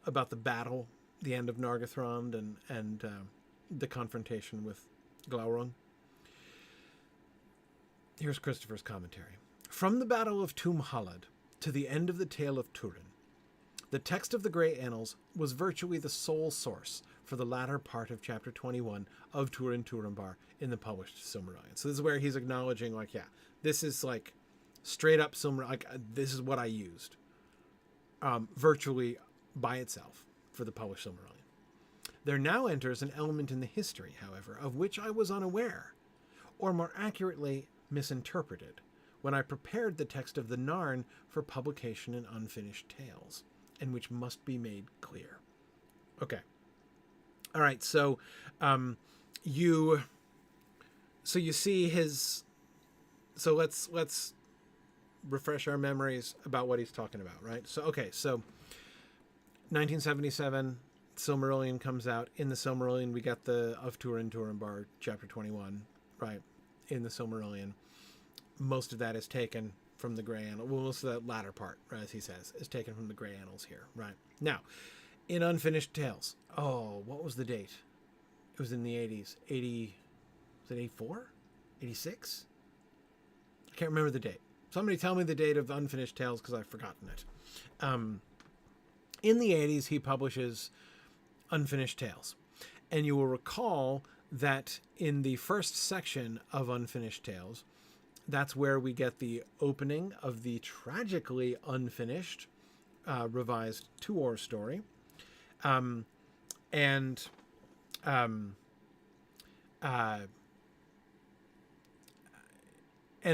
about the battle, the end of Nargothrond and the confrontation with Glaurung. Here's Christopher's commentary. From the Battle of Tum Halad to the end of the Tale of Turin, the text of the Grey Annals was virtually the sole source for the latter part of chapter 21 of Turin Turambar in the published Silmarillion. So this is where he's acknowledging, like, yeah, this is like straight up Silmarillion, like this is what I used virtually by itself for the published Silmarillion. There now enters an element in the history, however, of which I was unaware, or more accurately, misinterpreted, when I prepared the text of the Narn for publication in Unfinished Tales, and which must be made clear. Okay. All right. So, you see his. So let's refresh our memories about what he's talking about, right? So okay. So, 1977, Silmarillion comes out. In the Silmarillion, we got the of Turin Turambar, chapter 21, right? In the Silmarillion, most of that is taken from the Grey Annals. Well, most of that latter part, right, as he says, is taken from the Grey Annals here, right? Now, in Unfinished Tales, what was the date? It was in the 80s. 80, was it 84? 86? I can't remember the date. Somebody tell me the date of Unfinished Tales, because I've forgotten it. In the 80s, he publishes Unfinished Tales. And you will recall that in the first section of Unfinished Tales, that's where we get the opening of the tragically unfinished revised Tuor story. And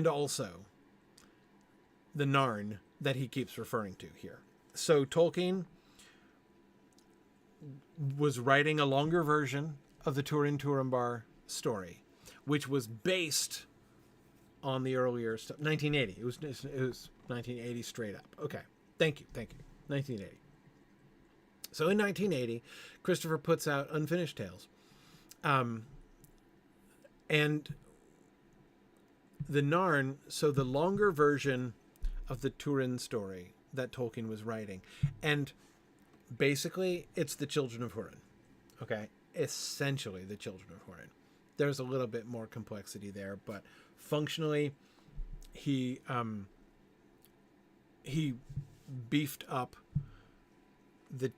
also the Narn that he keeps referring to here. So Tolkien was writing a longer version of the Turin Turambar story, which was based on the earlier stuff. 1980. It was 1980 straight up. Okay. Thank you. 1980. So in 1980, Christopher puts out Unfinished Tales. And the Narn, so the longer version of the Turin story that Tolkien was writing. And basically, it's the Children of Húrin. Okay? Essentially the Children of Húrin. There's a little bit more complexity there, but functionally, he beefed up the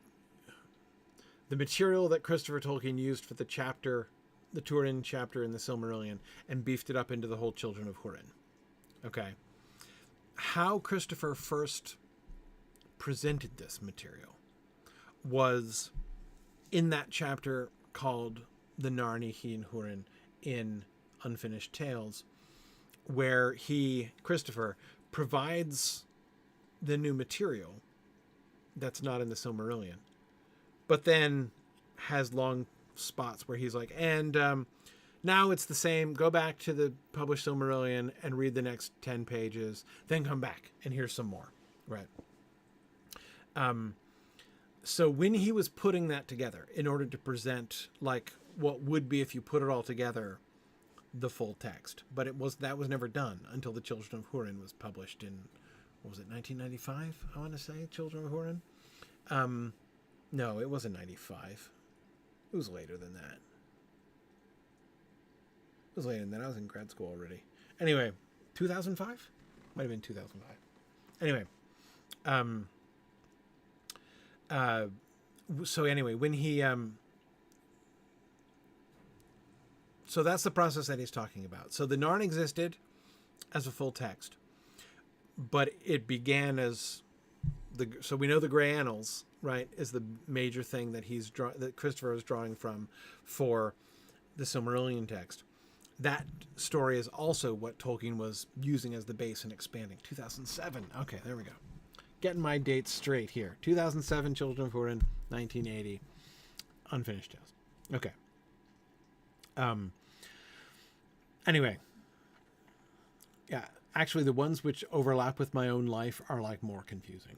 material that Christopher Tolkien used for the Turin chapter in the Silmarillion, and beefed it up into the whole Children of Húrin. Okay. How Christopher first presented this material was in that chapter called The Narn Hin Húrin in Unfinished Tales, where Christopher, provides the new material that's not in the Silmarillion, but then has long spots where he's like, and now it's the same, go back to the published Silmarillion and read the next 10 pages, then come back and here's some more, right? So when he was putting that together in order to present like what would be, if you put it all together, the full text, but that was never done until the Children of Húrin was published in, what was it, 1995? I want to say Children of Húrin. No, it wasn't 95. It was later than that. It was later than that. I was in grad school already. Anyway, 2005? Might have been 2005. Anyway, so anyway, when he, so that's the process that he's talking about. So the Narn existed as a full text, but it began as so we know the Grey Annals, right, is the major thing that that Christopher is drawing from for the Silmarillion text. that story is also what Tolkien was using as the base and expanding. 2007. Okay, there we go. Getting my dates straight here. 2007, Children of Hurin. 1980, Unfinished Tales. Okay. Anyway. Yeah, actually the ones which overlap with my own life are like more confusing.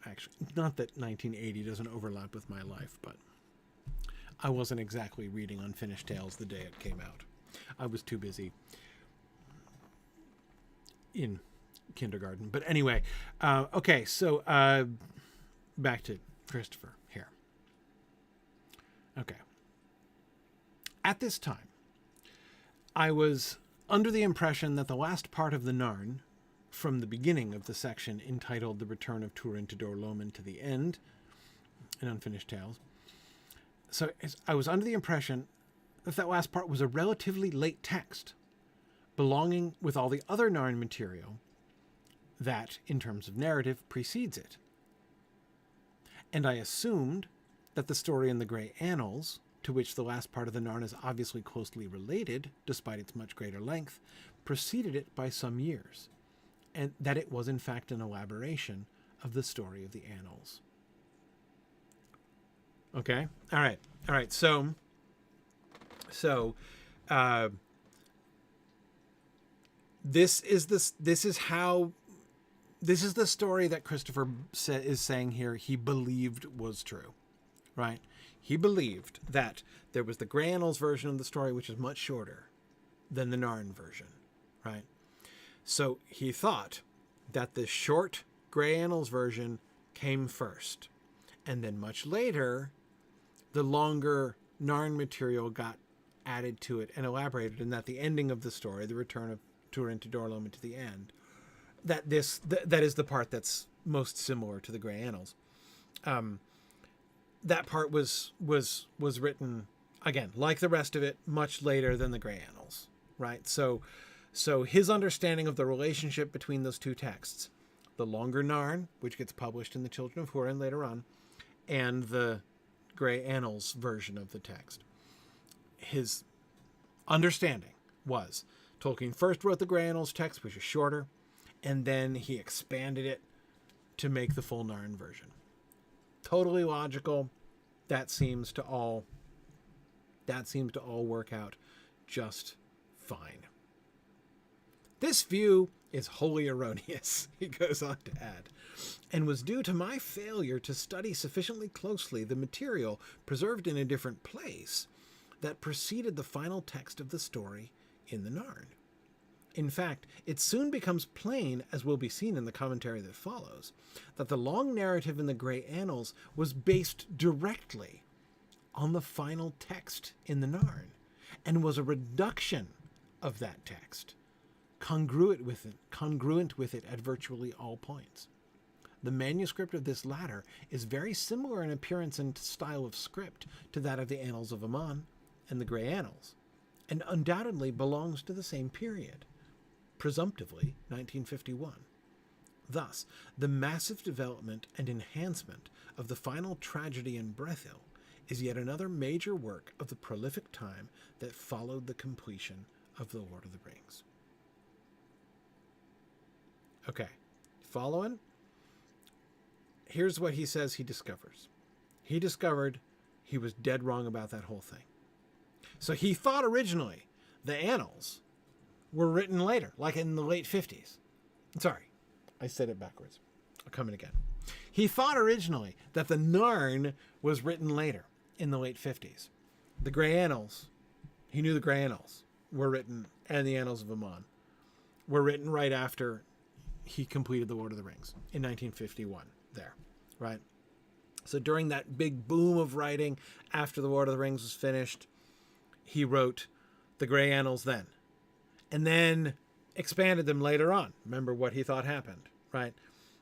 Actually, not that 1980 doesn't overlap with my life, but I wasn't exactly reading Unfinished Tales the day it came out. I was too busy in kindergarten. But anyway, okay, so back to Christopher here. Okay. At this time, I was under the impression that the last part of the Narn, from the beginning of the section entitled The Return of Tuor to Dor Loman to the End, in Unfinished Tales, so I was under the impression that that last part was a relatively late text, belonging with all the other Narn material that, in terms of narrative, precedes it. And I assumed that the story in the Grey Annals, to which the last part of the Narn is obviously closely related, despite its much greater length, preceded it by some years, and that it was in fact an elaboration of the story of the Annals. Okay? All right. So this is the story that Christopher is saying here he believed was true, right? He believed that there was the Grey Annals version of the story, which is much shorter than the Narn version, right? So he thought that the short Grey Annals version came first, and then much later, the longer Narn material got added to it and elaborated, and that the ending of the story, the return of Tuor to Dor Loman to the end, that is the part that's most similar to the Grey Annals. That part was written, again, like the rest of it, much later than the Grey Annals, right? So his understanding of the relationship between those two texts, the longer Narn, which gets published in the Children of Hurin later on, and the Grey Annals version of the text, his understanding was Tolkien first wrote the Grey Annals text, which is shorter, and then he expanded it to make the full Narn version. Totally logical. That seems to all work out just fine. This view is wholly erroneous, he goes on to add, and was due to my failure to study sufficiently closely the material preserved in a different place that preceded the final text of the story in the Narn. In fact, it soon becomes plain, as will be seen in the commentary that follows, that the long narrative in the Grey Annals was based directly on the final text in the Narn, and was a reduction of that text, congruent with it at virtually all points. The manuscript of this latter is very similar in appearance and style of script to that of the Annals of Aman and the Grey Annals, and undoubtedly belongs to the same period, presumptively 1951. Thus, the massive development and enhancement of the final tragedy in Brethil is yet another major work of the prolific time that followed the completion of The Lord of the Rings. Okay, following? Here's what he says he discovers. He discovered he was dead wrong about that whole thing. So he thought originally the Annals were written later, like in the late 50s. Sorry, I said it backwards. I'll come in again. He thought originally that the Narn was written later, in the late 50s. The Grey Annals, he knew the Grey Annals were written, and the Annals of Aman were written right after he completed The Lord of the Rings in 1951 there, right? So during that big boom of writing after The Lord of the Rings was finished, he wrote the Grey Annals then, and then expanded them later on. Remember what he thought happened, right?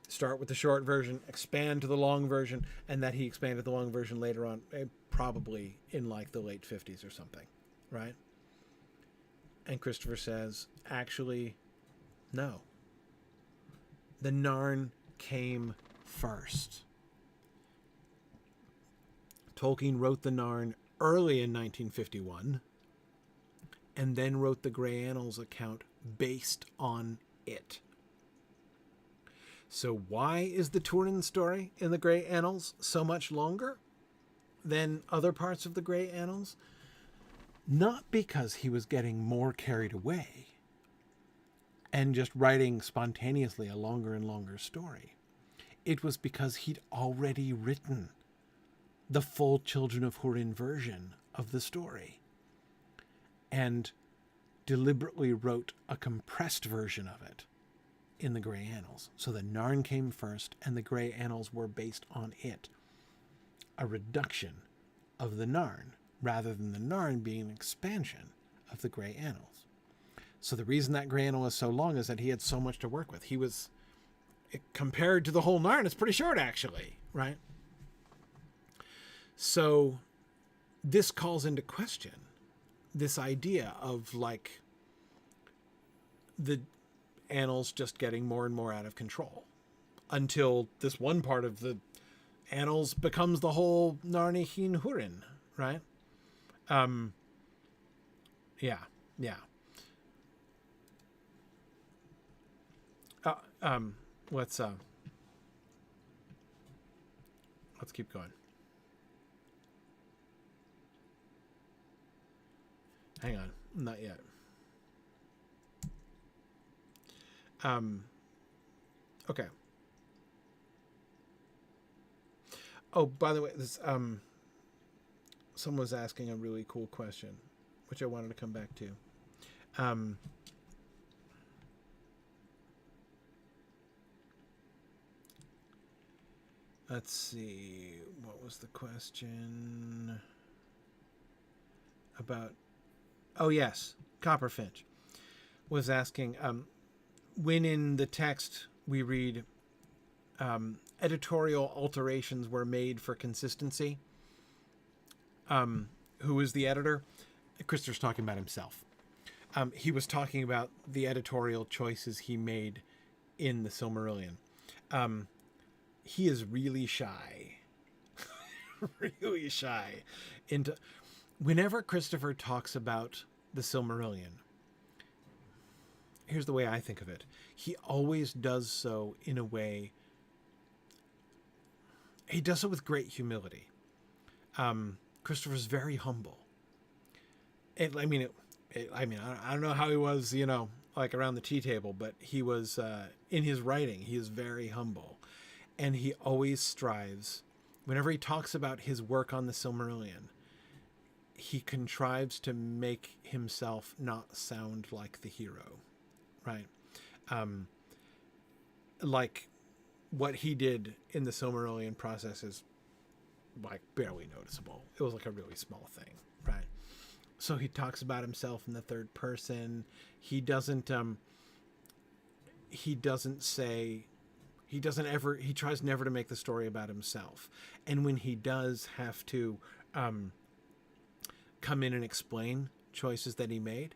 Start with the short version, expand to the long version, and that he expanded the long version later on, probably in like the late 50s or something, right? And Christopher says, actually, no. The Narn came first. Tolkien wrote the Narn early in 1951, and then wrote the Grey Annals account based on it. So why is the Turin story in the Grey Annals so much longer than other parts of the Grey Annals? Not because he was getting more carried away and just writing spontaneously a longer and longer story. It was because he'd already written the full Children of Húrin version of the story and deliberately wrote a compressed version of it in the Grey Annals. So the Narn came first, and the Grey Annals were based on it. A reduction of the Narn, rather than the Narn being an expansion of the Grey Annals. So the reason that Grey Annal is so long is that he had so much to work with. He was, compared to the whole Narn, it's pretty short, actually, right? So this calls into question this idea of, like, the annals just getting more and more out of control until this one part of the annals becomes the whole Narni Hin Húrin, right? Yeah. Let's keep going. Hang on, not yet. Okay. Oh, by the way, this someone was asking a really cool question, which I wanted to come back to. Let's see, what was the question about? Oh yes, Copperfinch was asking, when in the text we read editorial alterations were made for consistency. Who is the editor? Christopher's talking about himself. He was talking about the editorial choices he made in the Silmarillion. He is really shy. Really shy. Whenever Christopher talks about the Silmarillion, here's the way I think of it. He always does so in a way, he does it with great humility. Christopher's very humble. I don't know how he was, like around the tea table, but he was, in his writing, he is very humble. And he always strives, whenever he talks about his work on the Silmarillion, he contrives to make himself not sound like the hero, right? Like what he did in the Silmarillion process is like barely noticeable. It was like a really small thing, right? So he talks about himself in the third person. He tries never to make the story about himself. And when he does have to come in and explain choices that he made,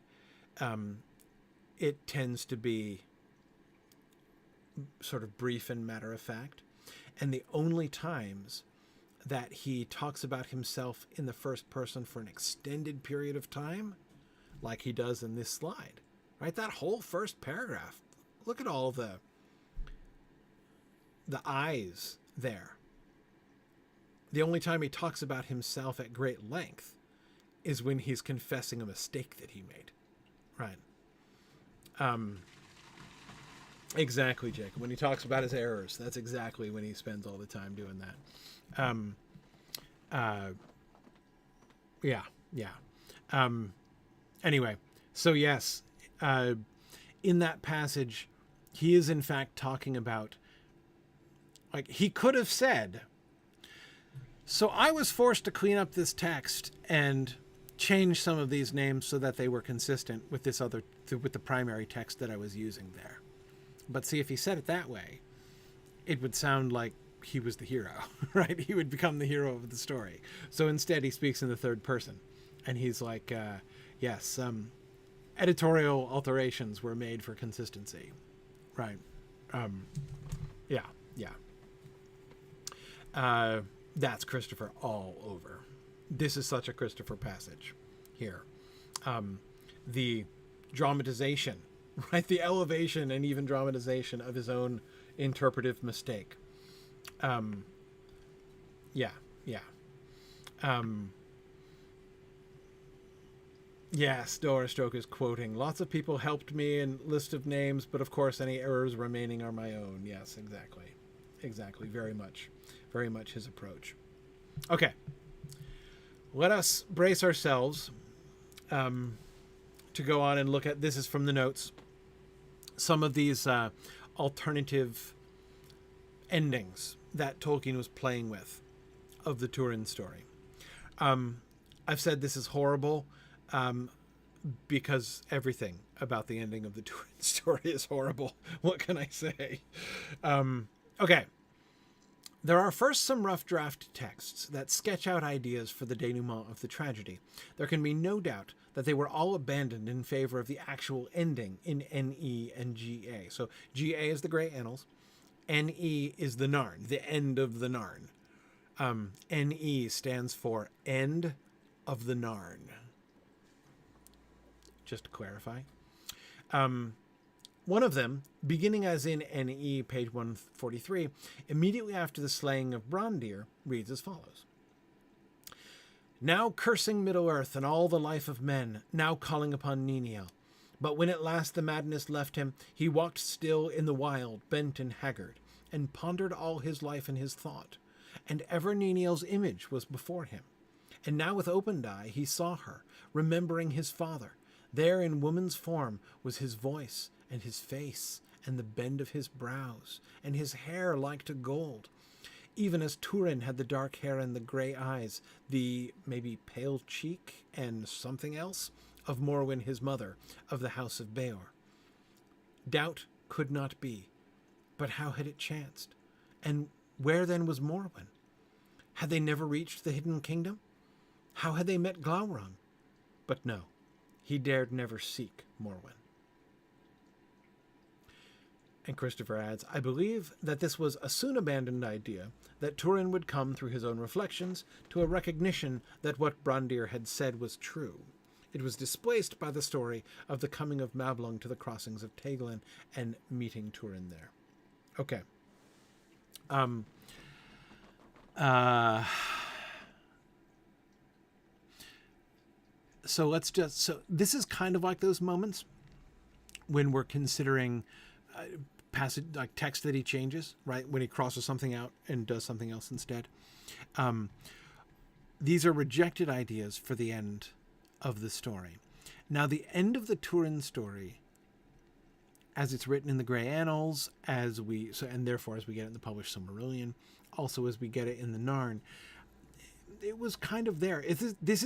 it tends to be sort of brief and matter of fact. And the only times that he talks about himself in the first person for an extended period of time, like he does in this slide, right? That whole first paragraph, look at all the eyes there. The only time he talks about himself at great length is when he's confessing a mistake that he made, right? Exactly, Jacob. When he talks about his errors, that's exactly when he spends all the time doing that. Anyway, so yes, in that passage, he is in fact talking about, like, he could have said, so I was forced to clean up this text and change some of these names so that they were consistent with with the primary text that I was using there. But see, if he said it that way, it would sound like he was the hero, right? He would become the hero of the story. So instead, he speaks in the third person, and he's like, yes, editorial alterations were made for consistency, right? That's Christopher all over. This is such a Christopher passage here. the dramatization, right? The elevation and even dramatization of his own interpretive mistake. Yeah. Yes, Dora Stroke is quoting, lots of people helped me in list of names, but of course any errors remaining are my own. Yes, exactly. Exactly. Very much his approach. Okay. Let us brace ourselves to go on and look at, this is from the notes, some of these alternative endings that Tolkien was playing with of the Turin story. I've said this is horrible because everything about the ending of the Turin story is horrible. What can I say? Okay. There are first some rough draft texts that sketch out ideas for the denouement of the tragedy. There can be no doubt that they were all abandoned in favor of the actual ending in NE and GA. So GA is the Grey Annals. NE is the Narn, the end of the Narn. NE stands for End of the Narn. Just to clarify. One of them, beginning as in NE, page 143, immediately after the slaying of Brandir, reads as follows. Now cursing Middle-earth and all the life of men, now calling upon Niniel. But when at last the madness left him, he walked still in the wild, bent and haggard, and pondered all his life in his thought. And ever Niniel's image was before him. And now with opened eye he saw her, remembering his father. There in woman's form was his voice, and his face, and the bend of his brows, and his hair like to gold. Even as Turin had the dark hair and the grey eyes, the maybe pale cheek and something else of Morwen his mother, of the house of Beor. Doubt could not be, but how had it chanced? And where then was Morwen? Had they never reached the hidden kingdom? How had they met Glaurung? But no, he dared never seek Morwen. And Christopher adds, I believe that this was a soon abandoned idea, that Turin would come through his own reflections to a recognition that what Brandir had said was true. It was displaced by the story of the coming of Mablung to the crossings of Tegelin and meeting Turin there. Okay. So this is kind of like those moments when we're considering passage, like text that he changes, right? When he crosses something out and does something else instead. These are rejected ideas for the end of the story. Now, the end of the Turin story, as it's written in the Grey Annals, and therefore as we get it in the published Silmarillion, also as we get it in the Narn, it was kind of there. This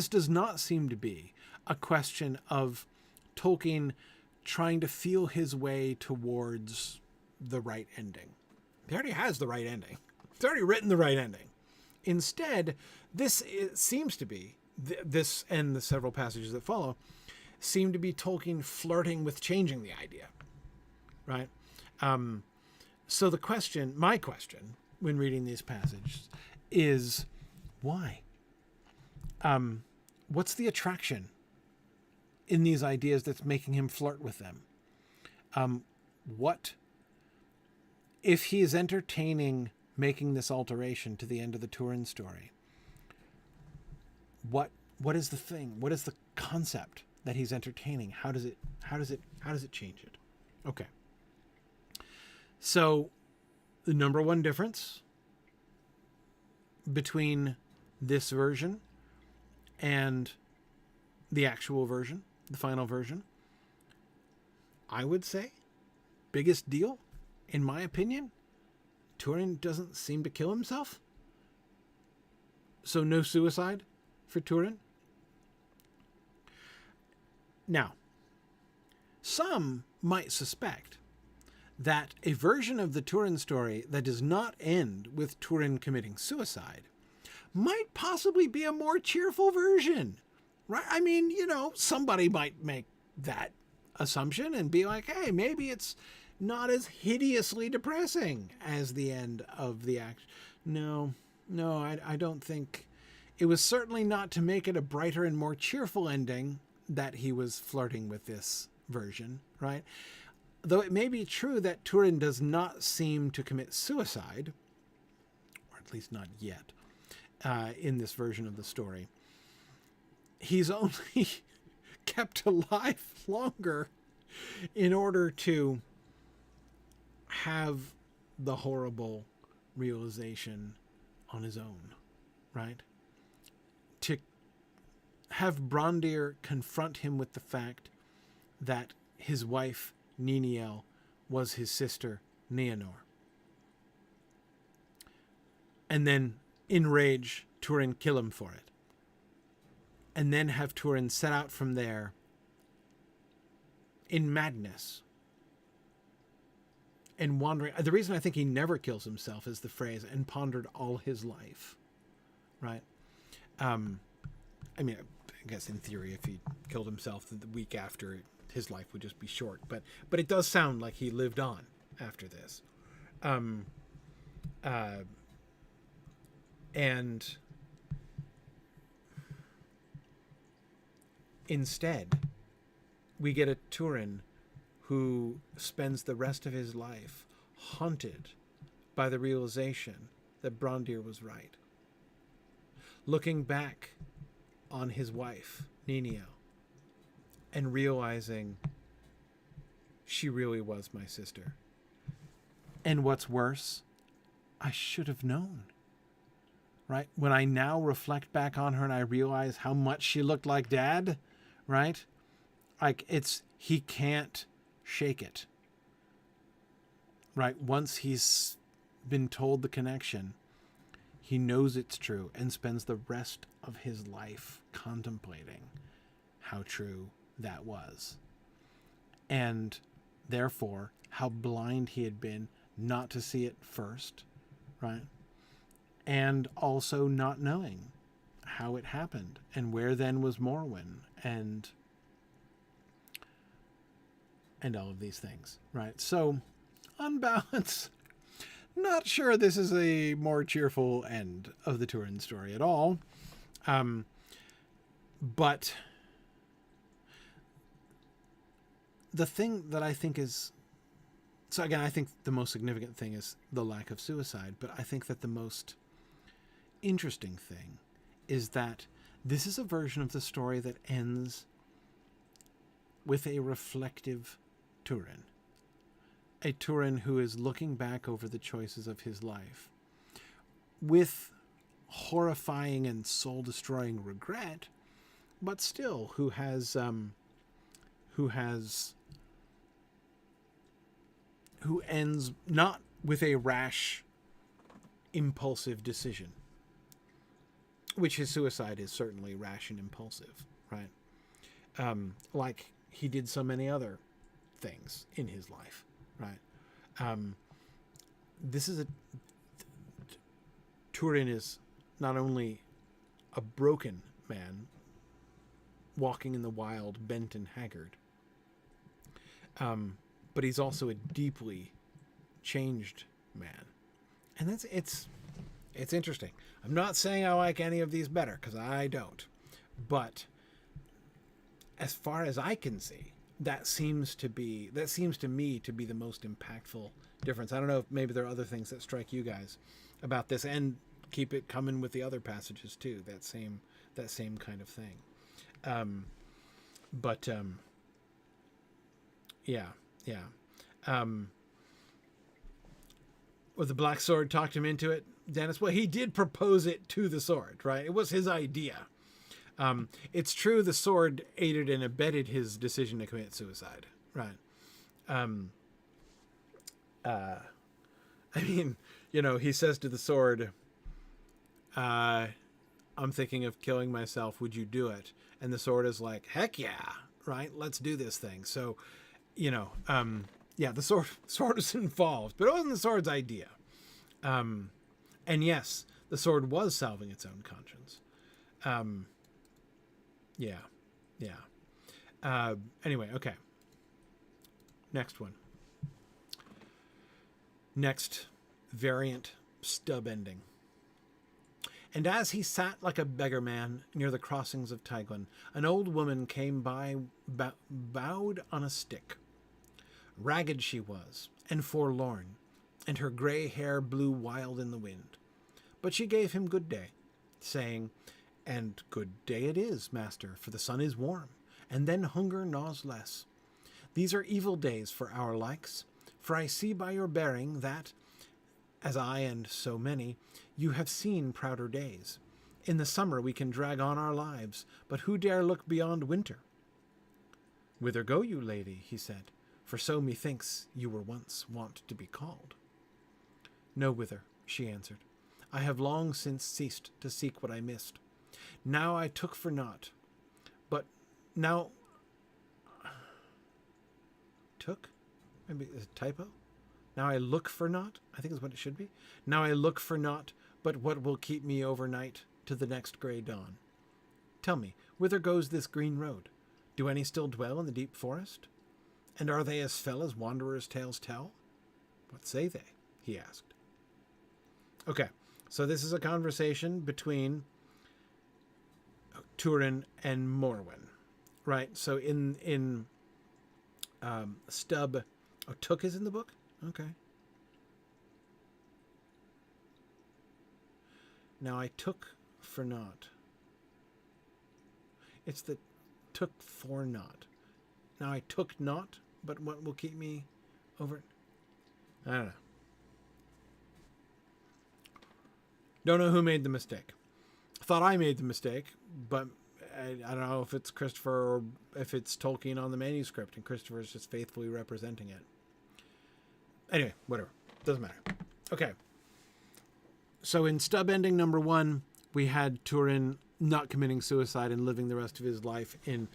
does not seem to be a question of Tolkien trying to feel his way towards the right ending. He already has the right ending. He's already written the right ending. Instead, this seems to be, this and the several passages that follow, seem to be Tolkien flirting with changing the idea, right? So my question, when reading these passages, is why? What's the attraction in these ideas that's making him flirt with them? What if he is entertaining making this alteration to the end of the Turin story? What is the thing? What is the concept that he's entertaining? How does it change it? Okay. So the number one difference between this version and the actual version, the final version, I would say, biggest deal, in my opinion, Turin doesn't seem to kill himself. So no suicide for Turin. Now, some might suspect that a version of the Turin story that does not end with Turin committing suicide might possibly be a more cheerful version, right? I mean, somebody might make that assumption and be like, hey, maybe it's not as hideously depressing as the end of the act. No, I don't think. It was certainly not to make it a brighter and more cheerful ending that he was flirting with this version, right? Though it may be true that Turin does not seem to commit suicide, or at least not yet, in this version of the story. He's only kept alive longer in order to have the horrible realization on his own, right? To have Brandir confront him with the fact that his wife, Niniel, was his sister, Nienor. And then, in rage, Turin kill him for it. And then have Turin set out from there in madness and wandering. The reason I think he never kills himself is the phrase, and pondered all his life, right? I mean, I guess in theory, if he killed himself the week after, his life would just be short. But it does sound like he lived on after this. And instead, we get a Turin who spends the rest of his life haunted by the realization that Brandir was right. Looking back on his wife, Niniel, and realizing she really was my sister. And what's worse, I should have known. Right? When I now reflect back on her and I realize how much she looked like Dad, right? Like, he can't shake it. Right? Once he's been told the connection, he knows it's true and spends the rest of his life contemplating how true that was. And therefore, how blind he had been not to see it first, right? And also not knowing how it happened and where then was Morwen and all of these things, right? So, on balance, not sure this is a more cheerful end of the Turin story at all. But the thing that I think is... So again, I think the most significant thing is the lack of suicide, but I think that the most interesting thing is that this is a version of the story that ends with a reflective Turin. A Turin who is looking back over the choices of his life with horrifying and soul-destroying regret, but still who ends not with a rash, impulsive decision, which his suicide is certainly rash and impulsive, right? Like he did so many other things in his life, right? This is Turin is not only a broken man walking in the wild, bent and haggard, but he's also a deeply changed man. And it's interesting. I'm not saying I like any of these better, because I don't. But as far as I can see, that seems to me to be the most impactful difference. I don't know if maybe there are other things that strike you guys about this, and keep it coming with the other passages too. That same kind of thing. Yeah. Well, the Black Sword talked him into it, Dennis. Well, he did propose it to the sword, right? It was his idea. It's true the sword aided and abetted his decision to commit suicide, right? I mean, he says to the sword, I'm thinking of killing myself. Would you do it? And the sword is like, heck yeah, right? Let's do this thing. So, the sword was involved, but it wasn't the sword's idea. And yes, the sword was salving its own conscience. Anyway, okay. Next one. Next variant, stub ending. And as he sat like a beggar man near the crossings of Teiglin, an old woman came by, bowed on a stick. Ragged she was, and forlorn, and her grey hair blew wild in the wind. But she gave him good day, saying, "And good day it is, master, for the sun is warm, and then hunger gnaws less. These are evil days for our likes, for I see by your bearing that, as I and so many, you have seen prouder days. In the summer we can drag on our lives, but who dare look beyond winter?" "Whither go you, lady?" he said, "for so methinks you were once wont to be called." "No whither," she answered. "I have long since ceased to seek what I missed. Now I took for naught, but now... Took? Maybe it's a typo? Now I look for naught, I think is what it should be. Now I look for naught, but what will keep me overnight to the next grey dawn. Tell me, whither goes this green road? Do any still dwell in the deep forest? And are they as fell as wanderers' tales tell? What say they?" he asked. Okay, so this is a conversation between Turin and Morwen, right? So in Stub... Oh, Took is in the book? Okay. Now I took for naught. It's the took for naught. Now I took naught, but what will keep me over... I don't know. Don't know who made the mistake. Thought I made the mistake, but I don't know if it's Christopher or if it's Tolkien on the manuscript, and Christopher is just faithfully representing it. Anyway, whatever. Doesn't matter. Okay. So in Stub ending number 1, we had Turin not committing suicide and living the rest of his life in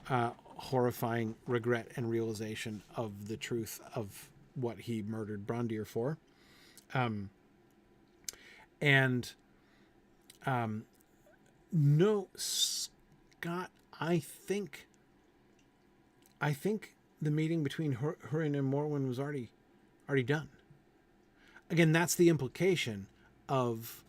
horrifying regret and realization of the truth of what he murdered Brondir for. No, Scott, I think the meeting between Hurin and Morwen was already done. Again, that's the implication of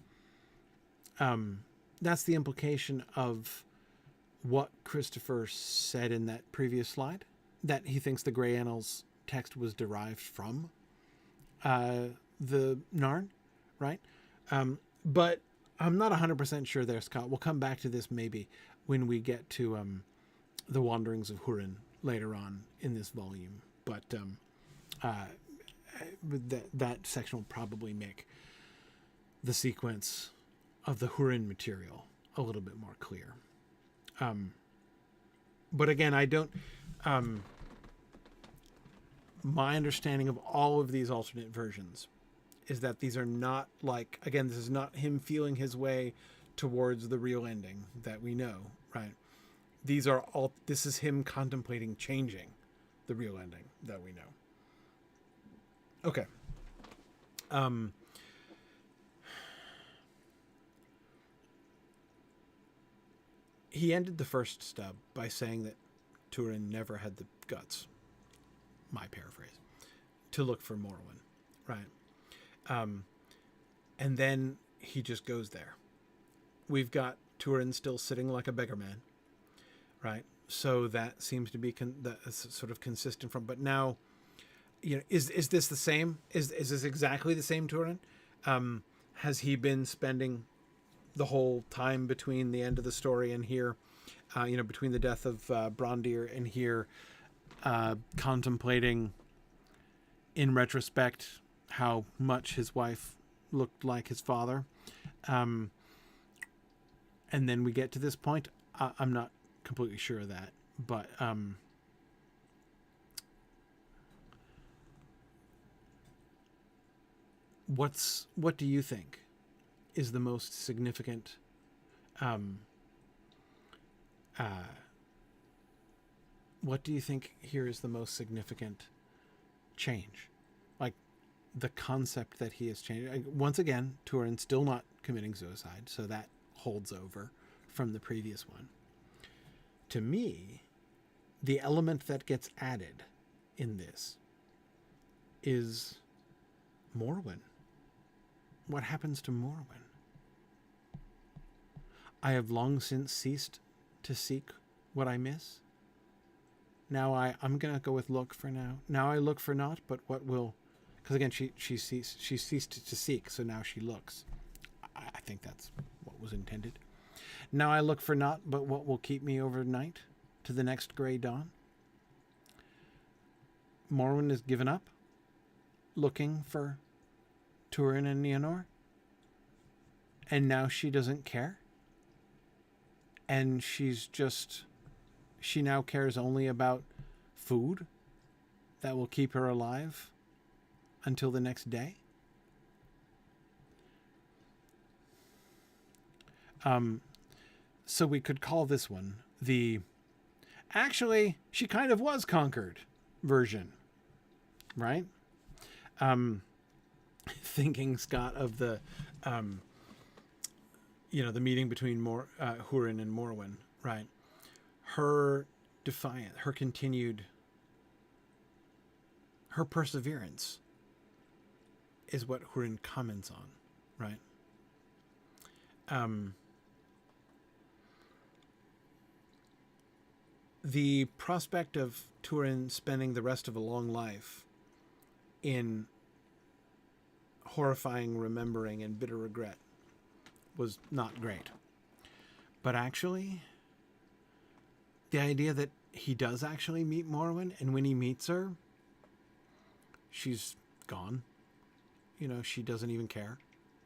what Christopher said in that previous slide, that he thinks the Grey Annals text was derived from the Narn, right? But I'm not 100% sure there, Scott. We'll come back to this maybe when we get to the wanderings of Hurin later on in this volume. But that section will probably make the sequence of the Hurin material a little bit more clear. But again, I don't... my understanding of all of these alternate versions is that these are not like... Again, this is not him feeling his way towards the real ending that we know, right? These are all... This is him contemplating changing the real ending that we know. Okay. He ended the first stub by saying that Turin never had the guts, my paraphrase, to look for Morwen, right? And then he just goes there. We've got Turin still sitting like a beggar man, right? So that seems to be sort of consistent from, but now, you know, is this the same? Is this exactly the same Turin? Has he been spending the whole time between the end of the story and here, between the death of Brondir and here, contemplating in retrospect how much his wife looked like his father? And then we get to this point. I'm not completely sure of that, but what do you think is the most significant what do you think here is the most significant change? Like the concept that he has changed. Once again, Turin still not committing suicide, so that holds over from the previous one. To me, the element that gets added in this is Morwen. What happens to Morwen? I have long since ceased to seek what I miss. Now I'm going to go with look for now. Now I look for not, but what will... Because again, she ceased to seek, so now she looks. I think that's what was intended. Now I look for not, but what will keep me overnight to the next gray dawn. Morwen has given up looking for Turin and Nienor. And now she doesn't care. And she now cares only about food that will keep her alive until the next day. So we could call this one the actually she kind of was conquered version, right? Thinking, Scott, of the the meeting between Hurin and Morwen, right? Her defiant, her continued, her perseverance is what Hurin comments on, right? The prospect of Turin spending the rest of a long life in horrifying remembering and bitter regret was not great. But actually, the idea that he does actually meet Morwen, and when he meets her, she's gone. She doesn't even care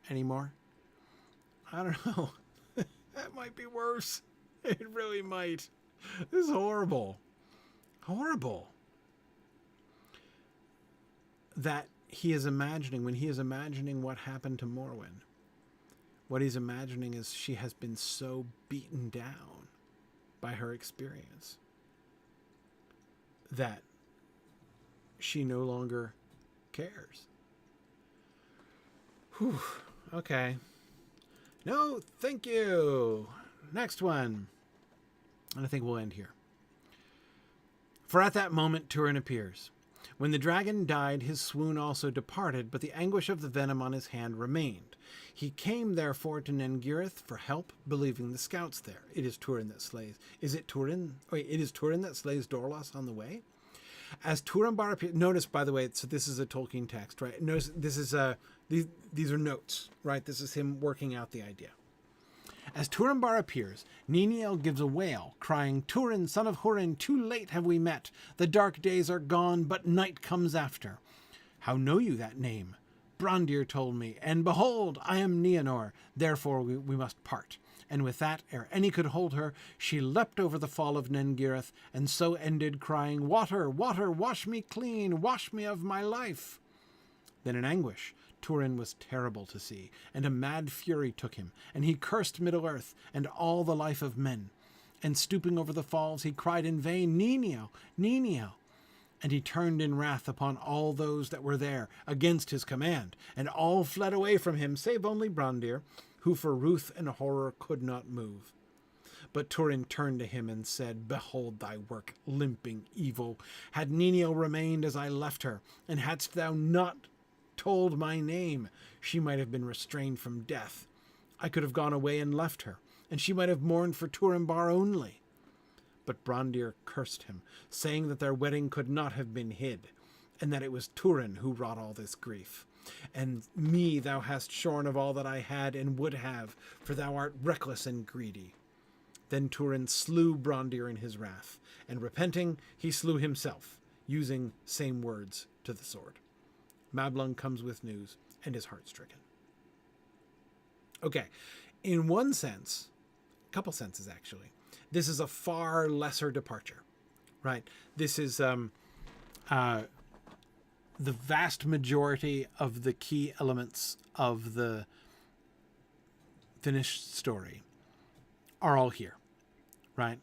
anymore. I don't know. That might be worse. It really might. This is horrible. Horrible. That he is imagining, when he is imagining what happened to Morwen, what he's imagining is she has been so beaten down by her experience that she no longer cares. Whew. Okay. No, thank you. Next one. And I think we'll end here. For at that moment Turin appears. When the dragon died, his swoon also departed, but the anguish of the venom on his hand remained. He came, therefore, to Nangirith for help, believing the scouts there. It is Turin that slays. Is it Turin? Wait, it is Turin that slays Dorlos on the way? As Turambar appears... Notice, by the way, so this is a Tolkien text, right? Notice this is these are notes, right? This is him working out the idea. As Turambar appears, Niniel gives a wail, crying, Turin, son of Hurin, too late have we met. The dark days are gone, but night comes after. How know you that name? Brandir told me, and behold, I am Nienor, therefore we must part. And with that, ere any could hold her, she leapt over the fall of Nangirith, and so ended, crying, Water, water, wash me clean, wash me of my life. Then in anguish, Turin was terrible to see, and a mad fury took him, and he cursed Middle-earth and all the life of men. And stooping over the falls, he cried in vain, Niniel, Niniel. And he turned in wrath upon all those that were there, against his command, and all fled away from him, save only Brandir, who for ruth and horror could not move. But Turin turned to him and said, Behold thy work, limping evil. Had Niniel remained as I left her, and hadst thou not told my name, she might have been restrained from death. I could have gone away and left her, and she might have mourned for Turambar only. But Brandir cursed him, saying that their wedding could not have been hid, and that it was Turin who wrought all this grief. And me thou hast shorn of all that I had and would have, for thou art reckless and greedy. Then Turin slew Brandir in his wrath, and repenting, he slew himself, using same words to the sword. Mablung comes with news and is heart-stricken. Okay, in one sense, a couple senses actually, this is a far lesser departure, right? This is the vast majority of the key elements of the finished story are all here, right?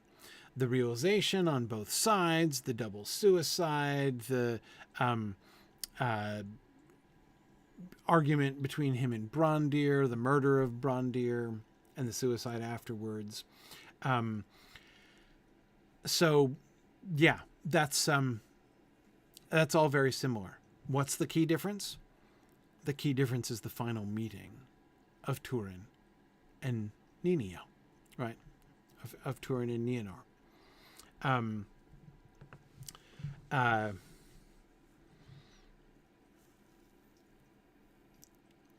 The realization on both sides, the double suicide, the argument between him and Brandir, the murder of Brandir, and the suicide afterwards. So, yeah, that's all very similar. What's the key difference? The key difference is the final meeting of Turin and Niniel, right, of Turin and Nienor. Um,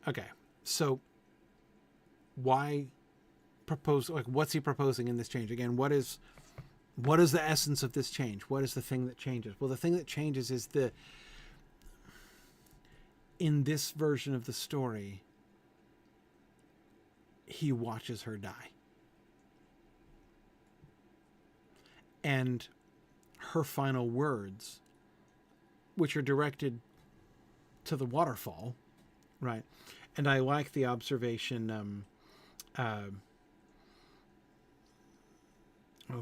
okay, so why propose? Like, what's he proposing in this change? Again, what is the essence of this change? What is the thing that changes? Well, the thing that changes is in this version of the story, he watches her die. And her final words, which are directed to the waterfall, right? And I like the observation,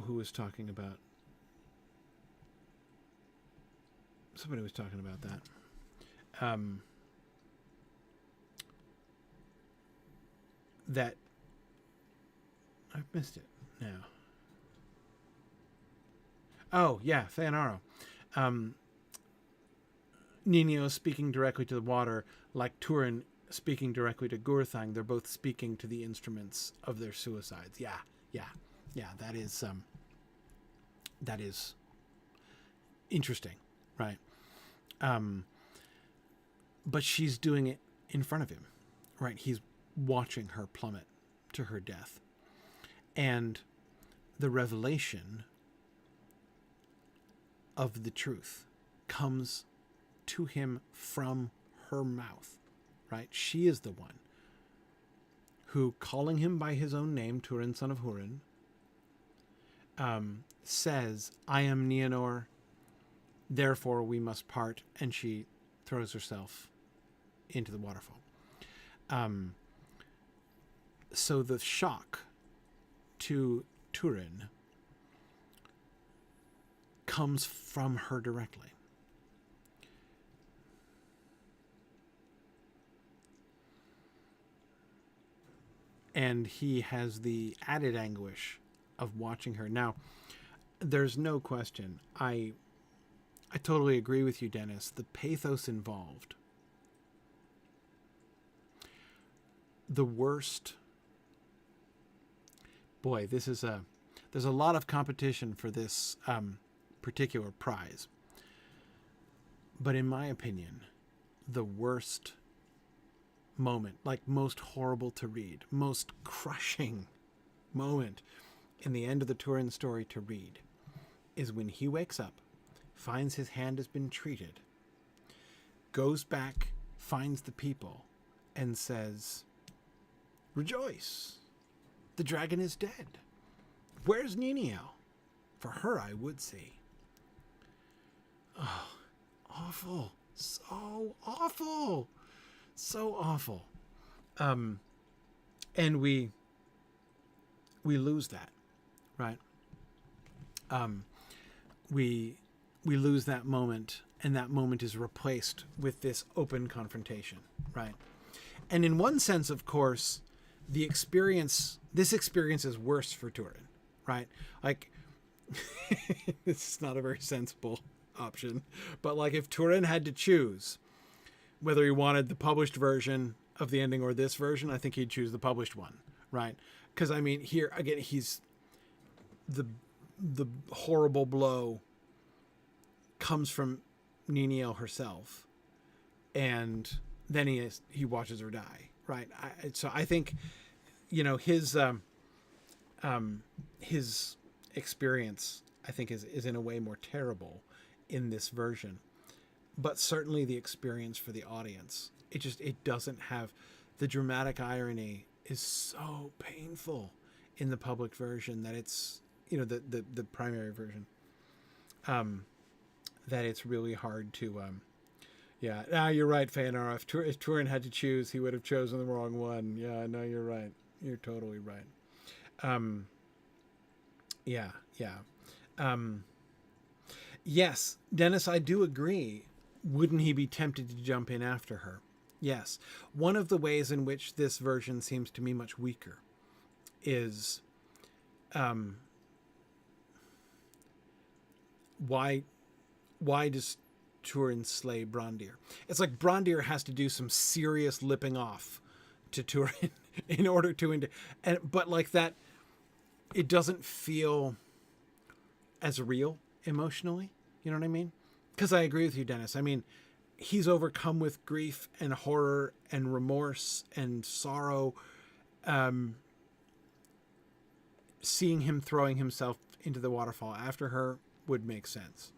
who was talking about? Somebody was talking about that. That I've missed it now. Oh, yeah, Theanaro. Nino speaking directly to the water, like Turin speaking directly to Gurthang. They're both speaking to the instruments of their suicides. Yeah. That is interesting, right? But she's doing it in front of him, right? He's watching her plummet to her death. And the revelation of the truth comes to him from her mouth, right? She is the one who, calling him by his own name, Turin, son of Hurin, says, I am Nienor, therefore we must part, and she throws herself into the waterfall. So the shock to Turin comes from her directly. And he has the added anguish of watching her. Now, there's no question. I totally agree with you, Dennis. The pathos involved. The worst. Boy, there's a lot of competition for this particular prize. But in my opinion, the worst moment, like most horrible to read, most crushing moment in the end of the Turin story to read, is when he wakes up, finds his hand has been treated, goes back, finds the people, and says, rejoice, the dragon is dead. Where's Niniel? For her I would see. Oh, awful. So awful. So awful. And we lose that, right? We lose that moment, and that moment is replaced with this open confrontation, right? And in one sense, of course, this experience is worse for Turin, right? Like, this is not a very sensible option, but like if Turin had to choose whether he wanted the published version of the ending or this version, I think he'd choose the published one, right? Because I mean, here again, he's the horrible blow comes from Niniel herself, and then he watches her die, right? So I think, his experience, I think, is in a way more terrible in this version, but certainly the experience for the audience, it doesn't have the dramatic irony is so painful in the public version that it's, the primary version, that it's really hard to, you're right, Feanor. If Turin had to choose, he would have chosen the wrong one. Yeah, no, you're right. You're totally right. Yes, Dennis, I do agree. Wouldn't he be tempted to jump in after her? Yes. One of the ways in which this version seems to me much weaker is why does Turin slay Brandir? It's like Brandir has to do some serious lipping off to Turin in order to but like that it doesn't feel as real emotionally. You know what I mean? Because I agree with you, Dennis. I mean, he's overcome with grief and horror and remorse and sorrow. Seeing him throwing himself into the waterfall after her would make sense.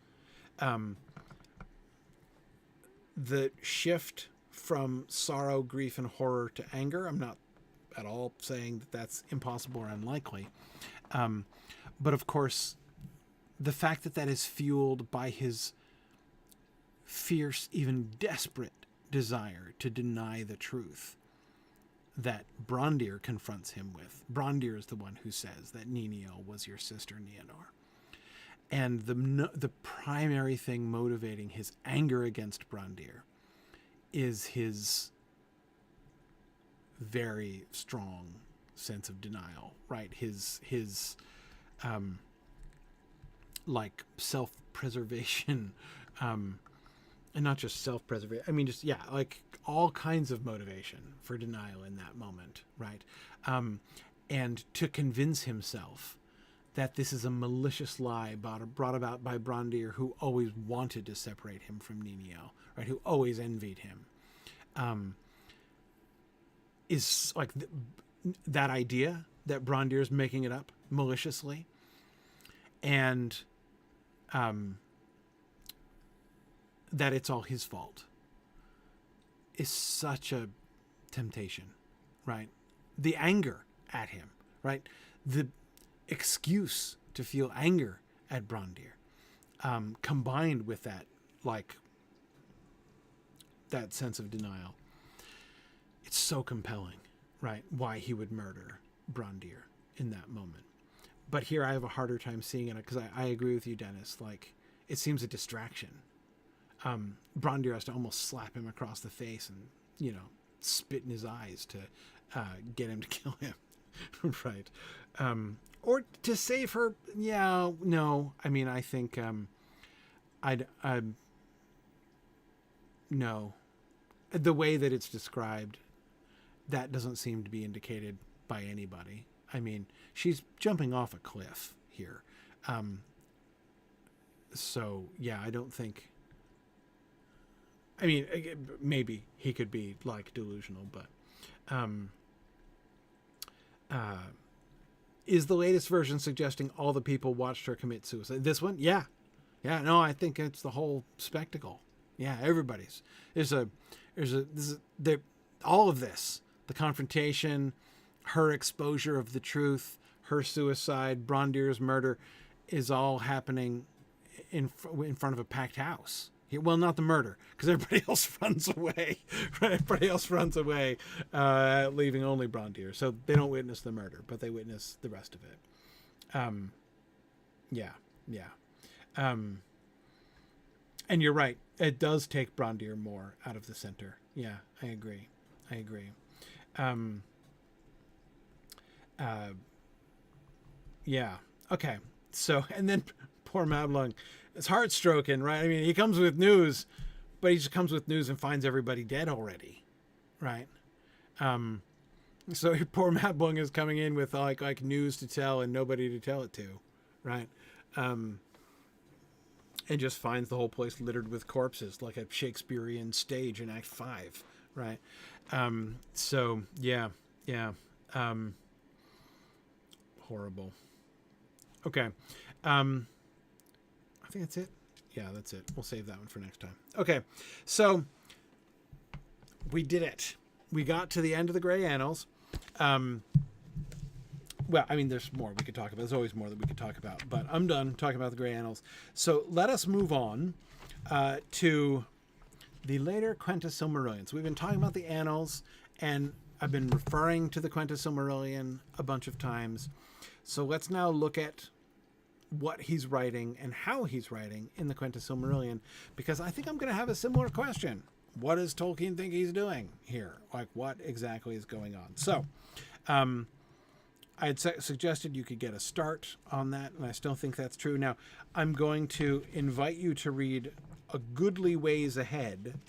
The shift from sorrow, grief, and horror to anger, I'm not at all saying that that's impossible or unlikely. But of course, the fact that that is fueled by his fierce, even desperate desire to deny the truth that Brondir confronts him with. Brondir is the one who says that Niniel was your sister Nienor. And the primary thing motivating his anger against Brondir is his very strong sense of denial, right? His like self-preservation, and not just self-preservation. I mean, just, yeah, like all kinds of motivation for denial in that moment, right? And to convince himself that this is a malicious lie brought about by Brondir, who always wanted to separate him from Niniel, right? Who always envied him, is like that idea that Brondir is making it up maliciously, and that it's all his fault is such a temptation, right? The anger at him, right? The excuse to feel anger at Brondir, combined with that, like, that sense of denial. It's so compelling, right? Why he would murder Brondir in that moment. But here I have a harder time seeing it, because I agree with you, Dennis. Like, it seems a distraction. Brondir has to almost slap him across the face and, you know, spit in his eyes to get him to kill him. Right. Or to save her. Yeah, no. I mean, I think no. The way that it's described, that doesn't seem to be indicated by anybody. I mean, she's jumping off a cliff here. So, yeah, I don't think... I mean, maybe he could be, like, delusional, but... is the latest version suggesting all the people watched her commit suicide? This one? Yeah. Yeah, no, I think it's the whole spectacle. Yeah, everybody's. All of this, the confrontation, her exposure of the truth, her suicide, Brondir's murder, is all happening in front of a packed house. Well, not the murder, because everybody else runs away. Right? Everybody else runs away, leaving only Brondir. So they don't witness the murder, but they witness the rest of it. Yeah. And you're right. It does take Brondir more out of the center. Yeah, I agree. Yeah. Okay. So, and then poor Mablung, it's heart-stroking, right? I mean, he comes with news, but he just comes with news and finds everybody dead already, right? So poor Mablung is coming in with like news to tell and nobody to tell it to, right? And just finds the whole place littered with corpses, like a Shakespearean stage in Act 5, right? So yeah. Horrible. Okay. I think that's it. Yeah, that's it. We'll save that one for next time. Okay. So we did it. We got to the end of the Gray Annals. Well, I mean, there's more we could talk about. There's always more that we could talk about, but I'm done talking about the Gray Annals. So let us move on to the later Quenta Silmarillion. So we've been talking about the Annals, and I've been referring to the Quenta Silmarillion a bunch of times. So let's now look at what he's writing and how he's writing in the Quenta Silmarillion, because I think I'm going to have a similar question. What does Tolkien think he's doing here? Like, what exactly is going on? So, I had suggested you could get a start on that, and I still think that's true. Now, I'm going to invite you to read a goodly ways ahead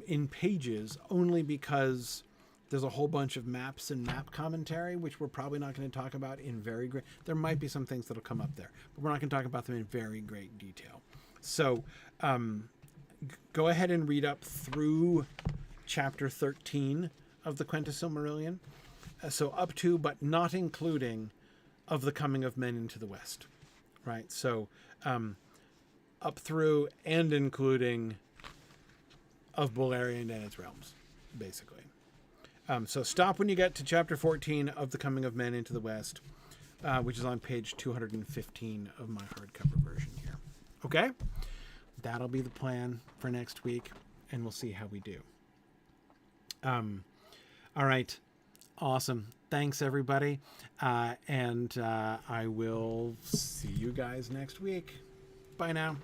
in pages, only because There's a whole bunch of maps and map commentary, which we're probably not going to talk about in very great... There might be some things that'll come up there, but we're not going to talk about them in very great detail. So go ahead and read up through chapter 13 of the Quenta Silmarillion. So up to, but not including, of the coming of men into the West. Right? So up through and including of Beleriand and its realms, basically. So stop when you get to chapter 14 of the coming of men into the West, which is on page 215 of my hardcover version here. Okay? That'll be the plan for next week, and we'll see how we do. All right. Awesome. Thanks, everybody. And I will see you guys next week. Bye now.